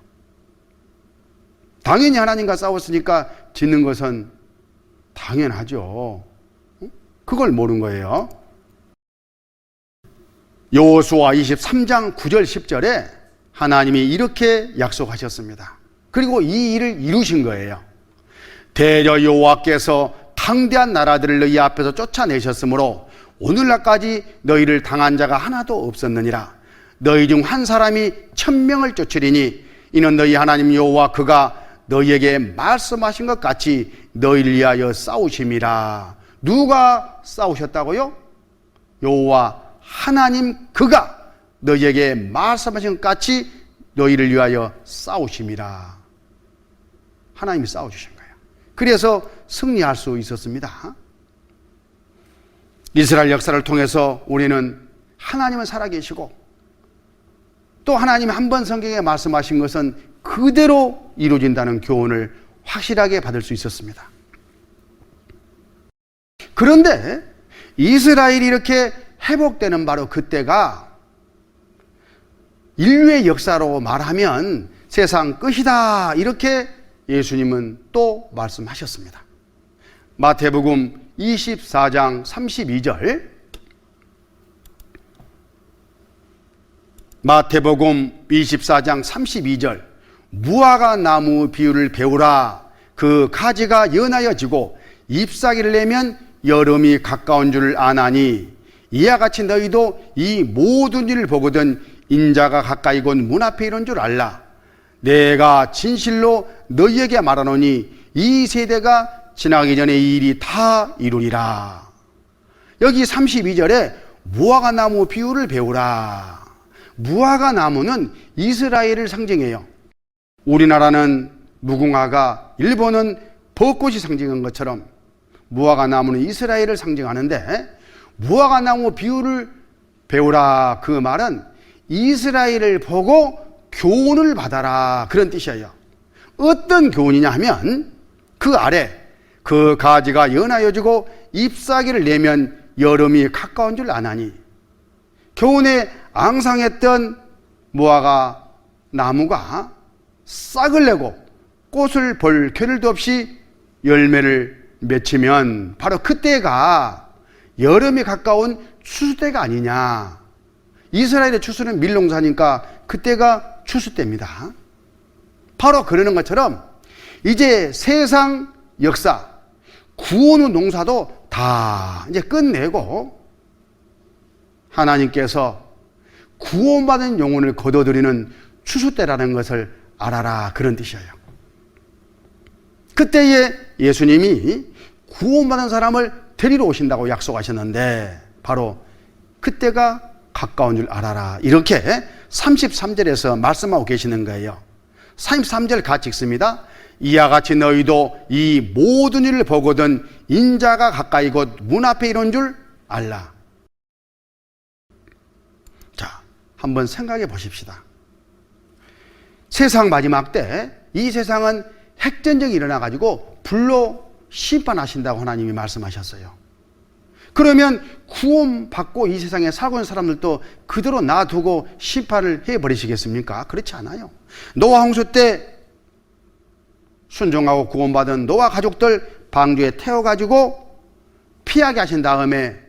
당연히 하나님과 싸웠으니까 짓는 것은 당연하죠. 그걸 모르는 거예요. 여호수아 23장 9절 10절에 하나님이 이렇게 약속하셨습니다. 그리고 이 일을 이루신 거예요. 대저 여호와께서 강대한 나라들을 너희 앞에서 쫓아내셨으므로 오늘날까지 너희를 당한 자가 하나도 없었느니라. 너희 중 한 사람이 1000명을 쫓으리니 이는 너희 하나님 여호와 그가 너희에게 말씀하신 것 같이 너희를 위하여 싸우심이라. 누가 싸우셨다고요? 여호와 하나님 그가 너희에게 말씀하신 것 같이 너희를 위하여 싸우심이라. 하나님이 싸워주신 거예요. 그래서 승리할 수 있었습니다. 이스라엘 역사를 통해서 우리는 하나님은 살아계시고 또 하나님이 한 번 성경에 말씀하신 것은 그대로 이루어진다는 교훈을 확실하게 받을 수 있었습니다. 그런데 이스라엘이 이렇게 회복되는 바로 그때가 인류의 역사로 말하면 세상 끝이다, 이렇게 예수님은 또 말씀하셨습니다. 마태복음 24장 32절, 마태복음 24장 32절, 무화과 나무 비유를 배우라. 그 가지가 연하여 지고 잎사귀를 내면 여름이 가까운 줄 아나니 이와 같이 너희도 이 모든 일을 보거든 인자가 가까이 곧 문 앞에 이른 줄 알라. 내가 진실로 너희에게 말하노니 이 세대가 지나가기 전에 이 일이 다 이루리라. 여기 32절에 무화과 나무 비유를 배우라. 무화과 나무는 이스라엘을 상징해요. 우리나라는 무궁화가, 일본은 벚꽃이 상징한 것처럼 무화과 나무는 이스라엘을 상징하는데, 무화과 나무 비유를 배우라, 그 말은 이스라엘을 보고 교훈을 받아라, 그런 뜻이에요. 어떤 교훈이냐 하면, 그 아래 그 가지가 연하여지고 잎사귀를 내면 여름이 가까운 줄 아나니, 겨우내 앙상했던 무화과 나무가 싹을 내고 꽃을 볼 겨를도 없이 열매를 맺히면 바로 그때가 여름이 가까운 추수 때가 아니냐. 이스라엘의 추수는 밀농사니까 그때가 추수 때입니다. 바로 그러는 것처럼 이제 세상 역사, 구원 후 농사도 다 이제 끝내고 하나님께서 구원받은 영혼을 거둬들이는 추수 때라는 것을 알아라, 그런 뜻이에요. 그때에 예수님이 구원받은 사람을 데리러 오신다고 약속하셨는데 바로 그때가 가까운 줄 알아라, 이렇게 33절에서 말씀하고 계시는 거예요. 33절 같이 읽습니다. 이와 같이 너희도 이 모든 일을 보거든 인자가 가까이 곧 문 앞에 이런 줄 알라. 자, 한번 생각해 보십시다. 세상 마지막 때 이 세상은 핵전쟁이 일어나가지고 불로 심판하신다고 하나님이 말씀하셨어요. 그러면 구원받고 이 세상에 살고 있는 사람들도 그대로 놔두고 심판을 해버리시겠습니까? 그렇지 않아요. 노아 홍수 때 순종하고 구원받은 노아 가족들 방주에 태워가지고 피하게 하신 다음에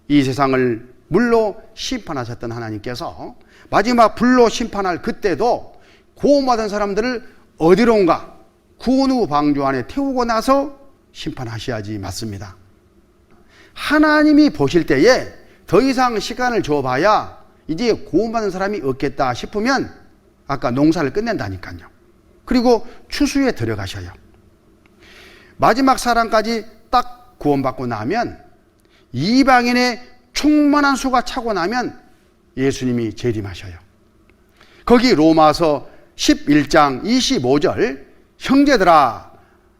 이 세상을 물로 심판하셨던 하나님께서 마지막 불로 심판할 그때도 구원받은 사람들을 어디론가 구원 후 방주 안에 태우고 나서 심판하셔야지 맞습니다. 하나님이 보실 때에 더 이상 시간을 줘봐야 이제 구원받은 사람이 없겠다 싶으면 아까 농사를 끝낸다니까요. 그리고 추수에 들어가셔요. 마지막 사람까지 딱 구원받고 나면 이방인의 충만한 수가 차고 나면 예수님이 재림하셔요. 거기 로마서 11장 25절, 형제들아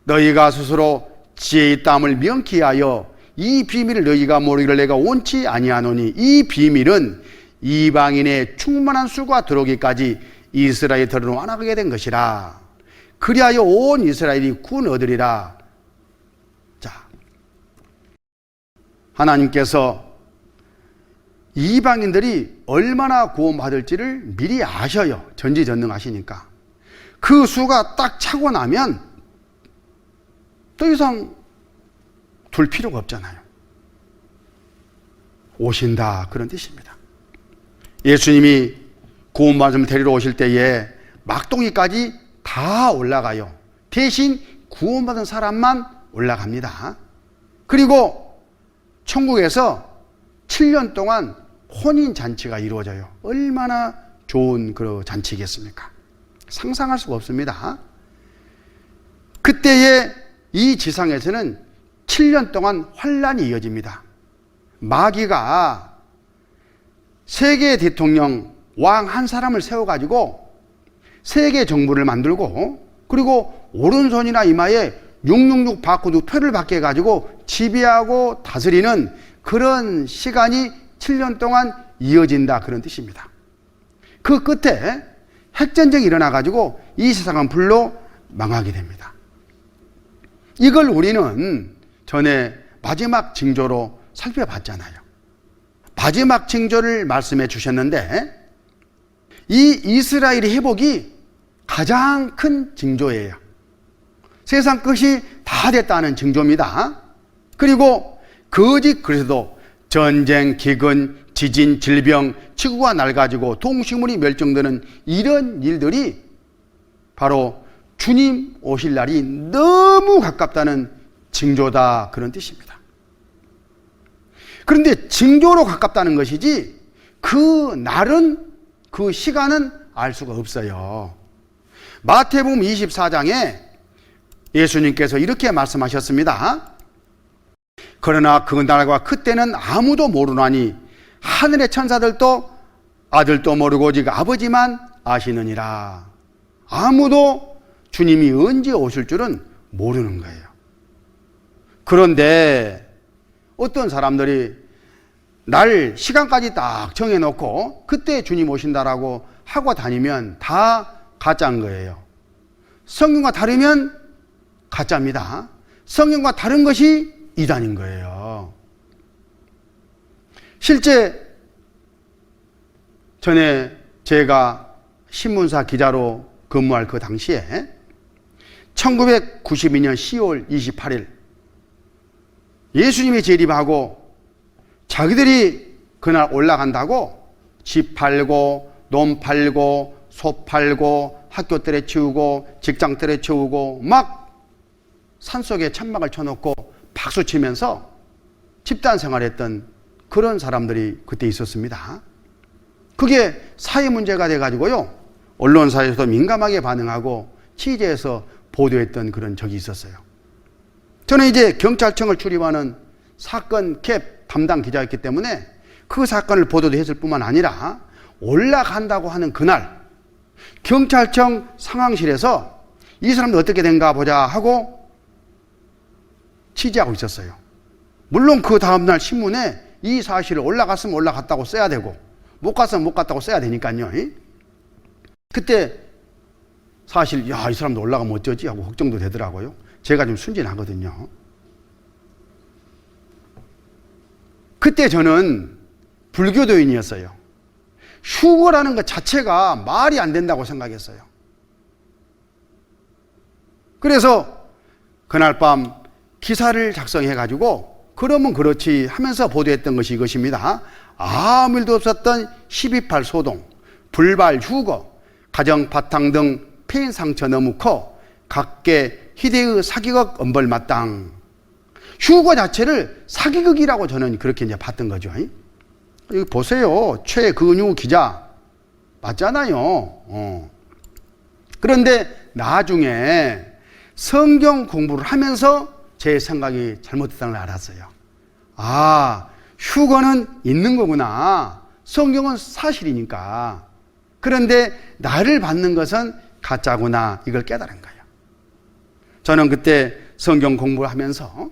너희가 스스로 지혜의 땀을 명키하여 이 비밀을 너희가 모르기를 내가 원치 아니하노니 이 비밀은 이방인의 충만한 수가 들어오기까지 이스라엘이 들어 완악하게 된 것이라. 그리하여 온 이스라엘이 구원 얻으리라. 자, 하나님께서 이방인들이 얼마나 구원받을지를 미리 아셔요. 전지전능하시니까. 그 수가 딱 차고 나면 더 이상 둘 필요가 없잖아요. 오신다, 그런 뜻입니다. 예수님이 구원받음을 데리러 오실 때에 막동이까지 다 올라가요. 대신 구원받은 사람만 올라갑니다. 그리고 천국에서 7년 동안 혼인잔치가 이루어져요. 얼마나 좋은 그 잔치겠습니까? 상상할 수가 없습니다. 그때에 이 지상에서는 7년 동안 환란이 이어집니다. 마귀가 세계 대통령 왕 한 사람을 세워가지고 세계 정부를 만들고, 그리고 오른손이나 이마에 666 바코드 표를 받게 해가지고 지배하고 다스리는 그런 시간이 7년 동안 이어진다, 그런 뜻입니다. 그 끝에 핵전쟁이 일어나가지고 이 세상은 불로 망하게 됩니다. 이걸 우리는 전에 마지막 징조로 살펴봤잖아요. 마지막 징조를 말씀해 주셨는데 이 이스라엘의 회복이 가장 큰 징조예요. 세상 끝이 다 됐다는 징조입니다. 그리고 거짓 그리스도, 전쟁, 기근, 지진, 질병, 지구가 낡아지고 동식물이 멸종되는 이런 일들이 바로 주님 오실 날이 너무 가깝다는 징조다, 그런 뜻입니다. 그런데 징조로 가깝다는 것이지 그 날은, 그 시간은 알 수가 없어요. 마태복음 24장에 예수님께서 이렇게 말씀하셨습니다. 그러나 그 날과 그때는 아무도 모르나니 하늘의 천사들도 아들도 모르고 오직 아버지만 아시느니라. 아무도 주님이 언제 오실 줄은 모르는 거예요. 그런데 어떤 사람들이 날 시간까지 딱 정해놓고 그때 주님 오신다라고 하고 다니면 다 가짜인 거예요. 성경과 다르면 가짜입니다. 성경과 다른 것이 이단인 거예요. 실제 전에 제가 신문사 기자로 근무할 그 당시에 1992년 10월 28일 예수님이 재림하고 자기들이 그날 올라간다고 집 팔고 논 팔고 소 팔고 학교 때려치우고 직장 때려치우고 막 산속에 천막을 쳐놓고 박수치면서 집단 생활했던 그런 사람들이 그때 있었습니다. 그게 사회 문제가 돼가지고요, 언론사에서도 민감하게 반응하고 취재해서 보도했던 그런 적이 있었어요. 저는 이제 경찰청을 출입하는 사건 캡 담당 기자였기 때문에 그 사건을 보도도 했을 뿐만 아니라 올라간다고 하는 그날 경찰청 상황실에서 이 사람들 어떻게 된가 보자 하고 취재하고 있었어요. 물론 그 다음날 신문에 이 사실을 올라갔으면 올라갔다고 써야 되고 못 갔으면 못 갔다고 써야 되니까요. 그때 사실 이 사람도 올라가면 어쩌지 하고 걱정도 되더라고요. 제가 좀 순진하거든요. 그때 저는 불교도인이었어요. 휴거라는 것 자체가 말이 안 된다고 생각했어요. 그래서 그날 밤 기사를 작성해가지고 그러면 그렇지 하면서 보도했던 것이 이것입니다. 아무 일도 없었던 12.8 소동, 불발 휴거, 가정 파탕 등 폐인 상처 너무 커 각계 희대의 사기극 엄벌마땅. 휴거 자체를 사기극이라고 저는 그렇게 이제 봤던 거죠. 여기 보세요. 최근유 기자 맞잖아요. 그런데 나중에 성경 공부를 하면서 제 생각이 잘못됐다는 걸 알았어요. 아, 휴거는 있는 거구나. 성경은 사실이니까. 그런데 나를 받는 것은 가짜구나. 이걸 깨달은 거예요. 저는 그때 성경 공부를 하면서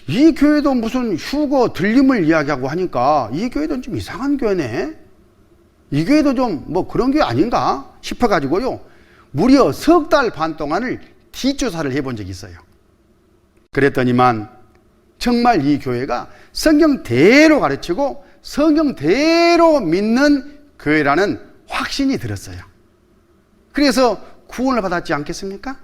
이 교회도 무슨 휴거 들림을 이야기하고 하니까 이 교회도 좀 이상한 교회네. 이 교회도 좀 뭐 그런 교회 아닌가 싶어가지고요. 무려 석 달 반 동안을 뒷조사를 해본 적이 있어요. 그랬더니만 정말 이 교회가 성경대로 가르치고 성경대로 믿는 교회라는 확신이 들었어요. 그래서 구원을 받았지 않겠습니까?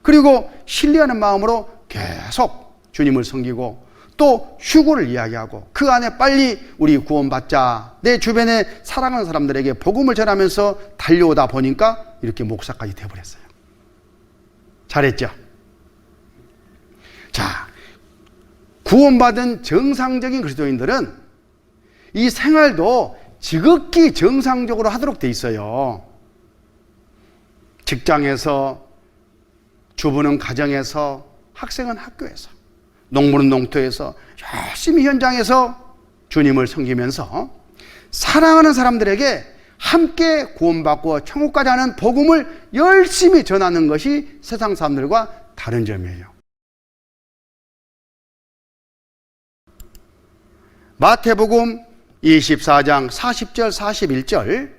그리고 신뢰하는 마음으로 계속 주님을 섬기고 또 휴거를 이야기하고 그 안에 빨리 우리 구원받자, 내 주변에 사랑하는 사람들에게 복음을 전하면서 달려오다 보니까 이렇게 목사까지 되어버렸어요. 잘했죠? 자, 구원받은 정상적인 그리스도인들은 이 생활도 지극히 정상적으로 하도록 돼 있어요. 직장에서, 주부는 가정에서, 학생은 학교에서, 농부는 농토에서 열심히 현장에서 주님을 섬기면서 사랑하는 사람들에게 함께 구원받고 천국 가자는 복음을 열심히 전하는 것이 세상 사람들과 다른 점이에요. 마태복음 24장 40절 41절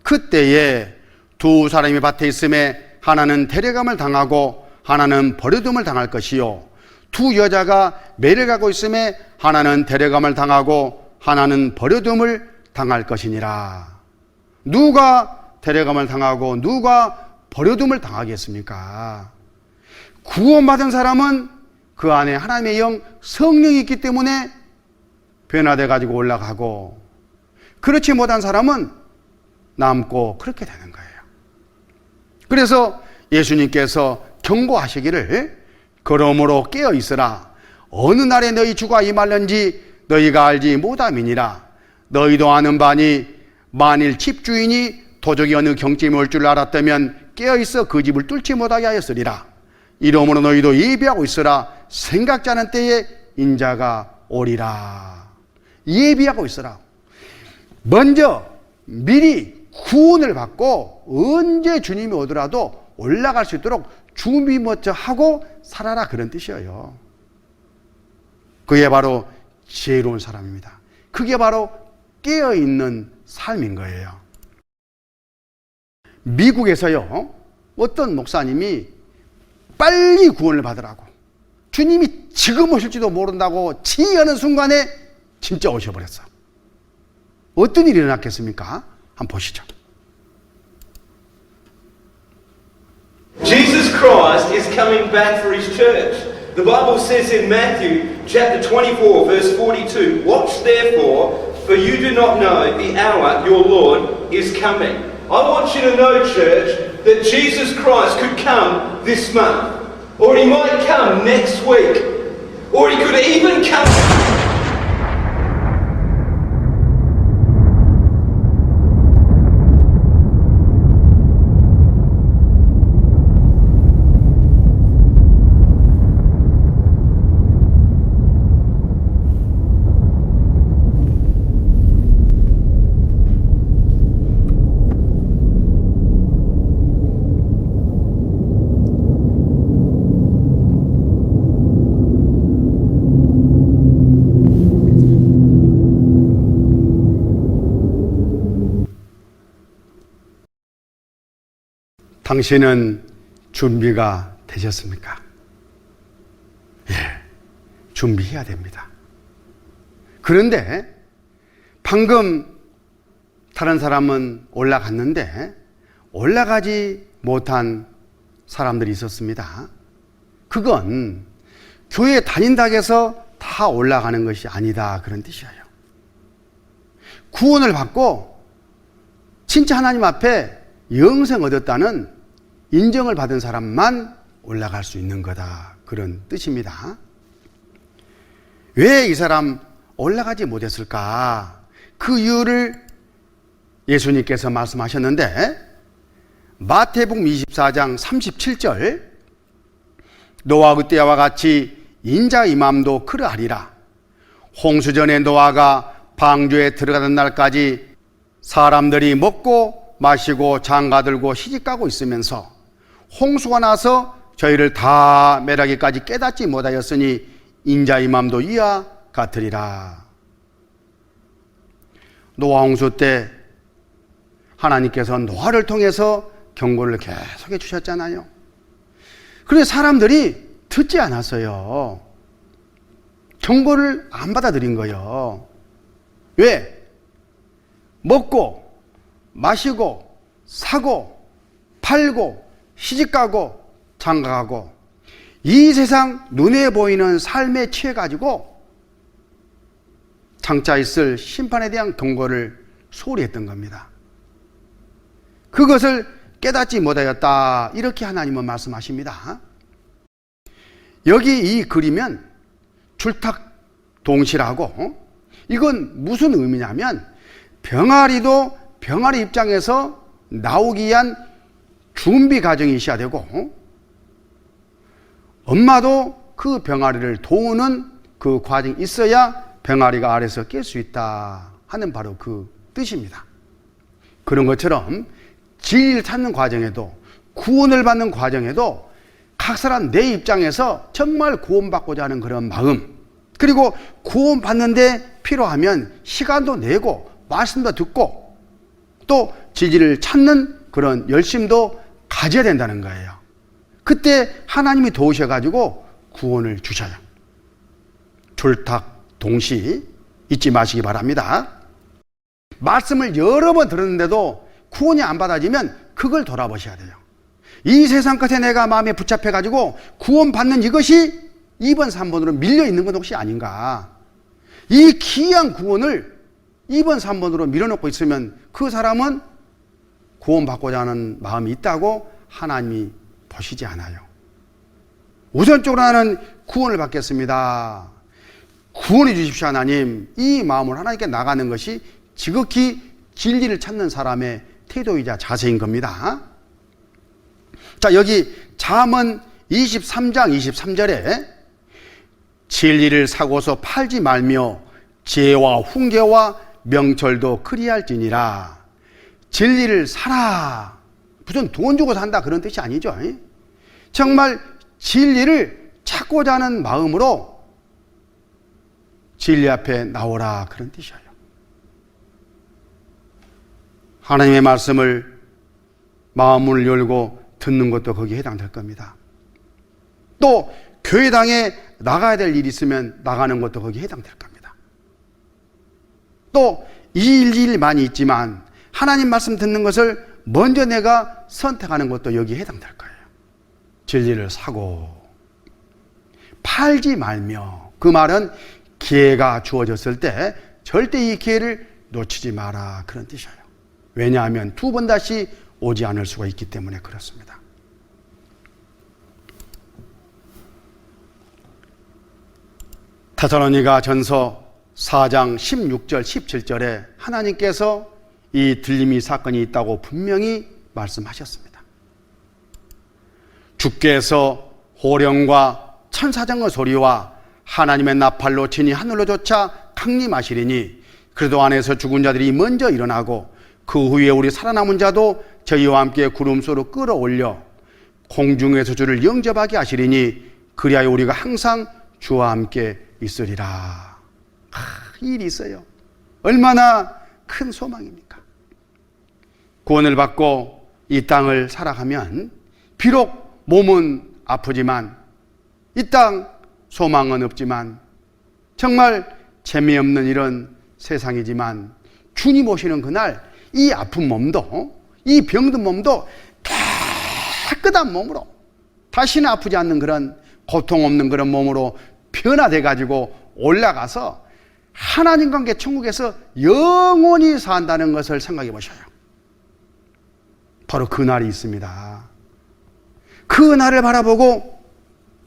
그때에 두 사람이 밭에 있음에 하나는 데려감을 당하고 하나는 버려둠을 당할 것이요 두 여자가 매를 가고 있음에 하나는 데려감을 당하고 하나는 버려둠을 당할 것이니라. 누가 데려감을 당하고 누가 버려둠을 당하겠습니까? 구원받은 사람은 그 안에 하나님의 영 성령이 있기 때문에 변화돼 가지고 올라가고, 그렇지 못한 사람은 남고 그렇게 되는 거예요. 그래서 예수님께서 경고하시기를 그러므로 깨어 있으라. 어느 날에 너희 주가 임할는지 너희가 알지 못함이니라. 너희도 아는 바니 만일 집주인이 도적이 어느 경쯤에 올 줄 알았다면 깨어 있어 그 집을 뚫지 못하게 하였으리라. 이러므로 너희도 예비하고 있으라. 생각지 않은 때에 인자가 오리라. 예비하고 있으라. 먼저 미리 구원을 받고 언제 주님이 오더라도 올라갈 수 있도록 준비 먼저 하고 살아라, 그런 뜻이에요. 그게 바로 지혜로운 사람입니다. 그게 바로 깨어있는 삶인 거예요. 미국에서요, 어떤 목사님이 빨리 구원을 받으라고, 주님이 지금 오실지도 모른다고 지휘하는 순간에 진짜 오셔버렸어. 어떤 일이 일어났겠습니까? 한번 보시죠. Jesus Christ is coming back for his church. The Bible says in Matthew chapter 24 verse 42, "Watch therefore, for you do not know the hour your Lord is coming." I want you to know, church, that Jesus Christ could come this month, or he might come next week, or he could even come... 당신은 준비가 되셨습니까? 예, 준비해야 됩니다. 그런데 방금 다른 사람은 올라갔는데 올라가지 못한 사람들이 있었습니다. 그건 교회 다닌다고 해서 다 올라가는 것이 아니다, 그런 뜻이에요. 구원을 받고 진짜 하나님 앞에 영생 얻었다는 인정을 받은 사람만 올라갈 수 있는 거다, 그런 뜻입니다. 왜 이 사람 올라가지 못했을까? 그 이유를 예수님께서 말씀하셨는데, 마태복음 24장 37절, 노아 그때와 같이 인자 이맘도 그러하리라. 홍수전에 노아가 방주에 들어가던 날까지 사람들이 먹고 마시고 장가들고 시집가고 있으면서 홍수가 나서 저희를 다 멸하기까지 깨닫지 못하였으니 인자 이맘도 이와 같으리라. 노아 홍수 때 하나님께서 노아를 통해서 경고를 계속해 주셨잖아요. 그런데 사람들이 듣지 않았어요. 경고를 안 받아들인 거예요. 왜? 먹고 마시고 사고 팔고 시집가고 장가가고 이 세상 눈에 보이는 삶에 취해가지고 장차 있을 심판에 대한 경고를 소홀히 했던 겁니다. 그것을 깨닫지 못하였다, 이렇게 하나님은 말씀하십니다. 여기 이 그리면 줄탁동시라고, 이건 무슨 의미냐면 병아리도 병아리 입장에서 나오기 위한 준비 과정이 있어야 되고, 엄마도 그 병아리를 도우는 그 과정이 있어야 병아리가 알에서 깰 수 있다 하는 바로 그 뜻입니다. 그런 것처럼 진리를 찾는 과정에도, 구원을 받는 과정에도 각 사람 내 입장에서 정말 구원받고자 하는 그런 마음, 그리고 구원받는데 필요하면 시간도 내고 말씀도 듣고 또 진리를 찾는 그런 열심도 가져야 된다는 거예요. 그때 하나님이 도우셔가지고 구원을 주셔요. 졸탁동시 잊지 마시기 바랍니다. 말씀을 여러 번 들었는데도 구원이 안 받아지면 그걸 돌아보셔야 돼요. 이 세상 끝에 내가 마음에 붙잡혀가지고 구원받는 이것이 2번, 3번으로 밀려있는 건 혹시 아닌가. 이 귀한 구원을 2번, 3번으로 밀어놓고 있으면 그 사람은 구원받고자 하는 마음이 있다고 하나님이 보시지 않아요. 우선적으로 나는 구원을 받겠습니다. 구원해 주십시오 하나님, 이 마음을 하나님께 나가는 것이 지극히 진리를 찾는 사람의 태도이자 자세인 겁니다. 자, 여기 잠언 23장 23절에 진리를 사고서 팔지 말며 지혜와 훈계와 명철도 그리할지니라. 진리를 사라. 무슨 돈 주고 산다 그런 뜻이 아니죠. 정말 진리를 찾고자 하는 마음으로 진리 앞에 나오라 그런 뜻이에요. 하나님의 말씀을 마음을 열고 듣는 것도 거기에 해당될 겁니다. 또 교회당에 나가야 될 일이 있으면 나가는 것도 거기에 해당될 겁니다. 또 이 일이 많이 있지만 하나님 말씀 듣는 것을 먼저 내가 선택하는 것도 여기에 해당될 거예요. 진리를 사고 팔지 말며, 그 말은 기회가 주어졌을 때 절대 이 기회를 놓치지 마라 그런 뜻이에요. 왜냐하면 두 번 다시 오지 않을 수가 있기 때문에 그렇습니다. 데살로니가 전서 4장 16절 17절에 하나님께서 이 들림이 사건이 있다고 분명히 말씀하셨습니다. 주께서 호령과 천사장의 소리와 하나님의 나팔로 친히 하늘로 쫓아 강림하시리니 그래도 안에서 죽은 자들이 먼저 일어나고 그 후에 우리 살아남은 자도 저희와 함께 구름소로 끌어올려 공중에서 주를 영접하게 하시리니 그리하여 우리가 항상 주와 함께 있으리라. 이 일이 있어요. 얼마나 큰 소망입니까? 구원을 받고 이 땅을 살아가면 비록 몸은 아프지만 이 땅 소망은 없지만 정말 재미없는 이런 세상이지만 주님 오시는 그날 이 아픈 몸도 이 병든 몸도 깨끗한 몸으로 다시는 아프지 않는 그런 고통 없는 그런 몸으로 변화돼 가지고 올라가서 하나님과 함께 천국에서 영원히 산다는 것을 생각해 보셔요. 바로 그 날이 있습니다. 그 날을 바라보고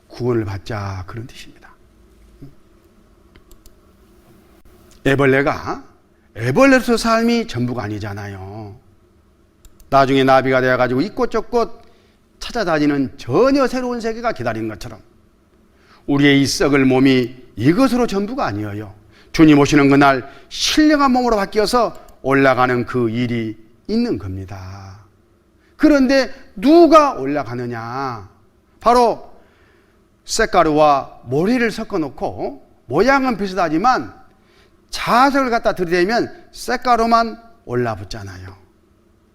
구원을 받자 그런 뜻입니다. 애벌레가 애벌레로서 삶이 전부가 아니잖아요. 나중에 나비가 되어가지고 이곳저곳 찾아다니는 전혀 새로운 세계가 기다리는 것처럼 우리의 이 썩을 몸이 이것으로 전부가 아니에요. 주님 오시는 그날 신령한 몸으로 바뀌어서 올라가는 그 일이 있는 겁니다. 그런데 누가 올라가느냐? 바로 쇳가루와 모래를 섞어놓고 모양은 비슷하지만 자석을 갖다 들이대면 쇳가루만 올라붙잖아요.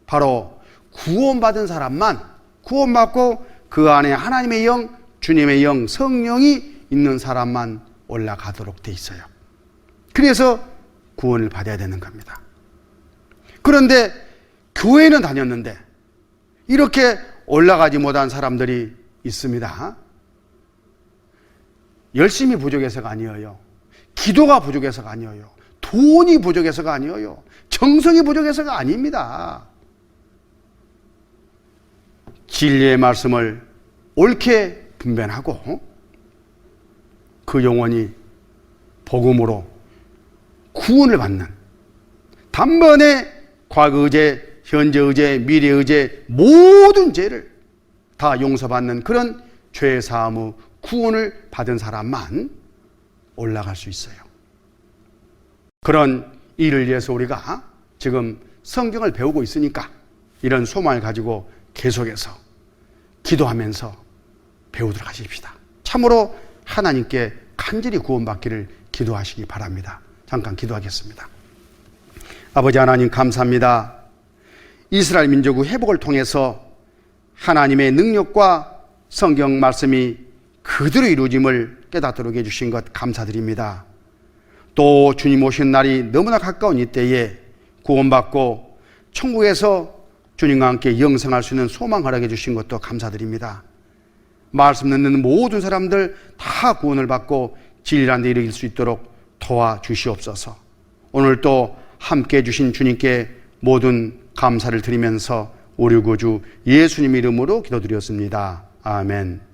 바로 구원받은 사람만, 구원받고 그 안에 하나님의 영, 주님의 영, 성령이 있는 사람만 올라가도록 돼 있어요. 그래서 구원을 받아야 되는 겁니다. 그런데 교회는 다녔는데 이렇게 올라가지 못한 사람들이 있습니다. 열심히 부족해서가 아니에요. 기도가 부족해서가 아니에요. 돈이 부족해서가 아니에요. 정성이 부족해서가 아닙니다. 진리의 말씀을 옳게 분별하고 그 영혼이 복음으로 구원을 받는, 단번에 과거 의제, 현재 의제, 미래 의제 모든 죄를 다 용서받는 그런 죄 사함 후 구원을 받은 사람만 올라갈 수 있어요. 그런 일을 위해서 우리가 지금 성경을 배우고 있으니까 이런 소망을 가지고 계속해서 기도하면서 배우도록 하십시다. 참으로 하나님께 간절히 구원받기를 기도하시기 바랍니다. 잠깐 기도하겠습니다. 아버지 하나님 감사합니다. 이스라엘 민족의 회복을 통해서 하나님의 능력과 성경 말씀이 그대로 이루어짐을 깨닫도록 해주신 것 감사드립니다. 또 주님 오신 날이 너무나 가까운 이때에 구원받고 천국에서 주님과 함께 영생할 수 있는 소망 허락해 주신 것도 감사드립니다. 말씀 듣는 모든 사람들 다 구원을 받고 진리란 데 이르길 수 있도록 도와주시옵소서. 오늘 또 함께 해주신 주님께 모든 감사를 드리면서 우리 구주 예수님 이름으로 기도드렸습니다. 아멘.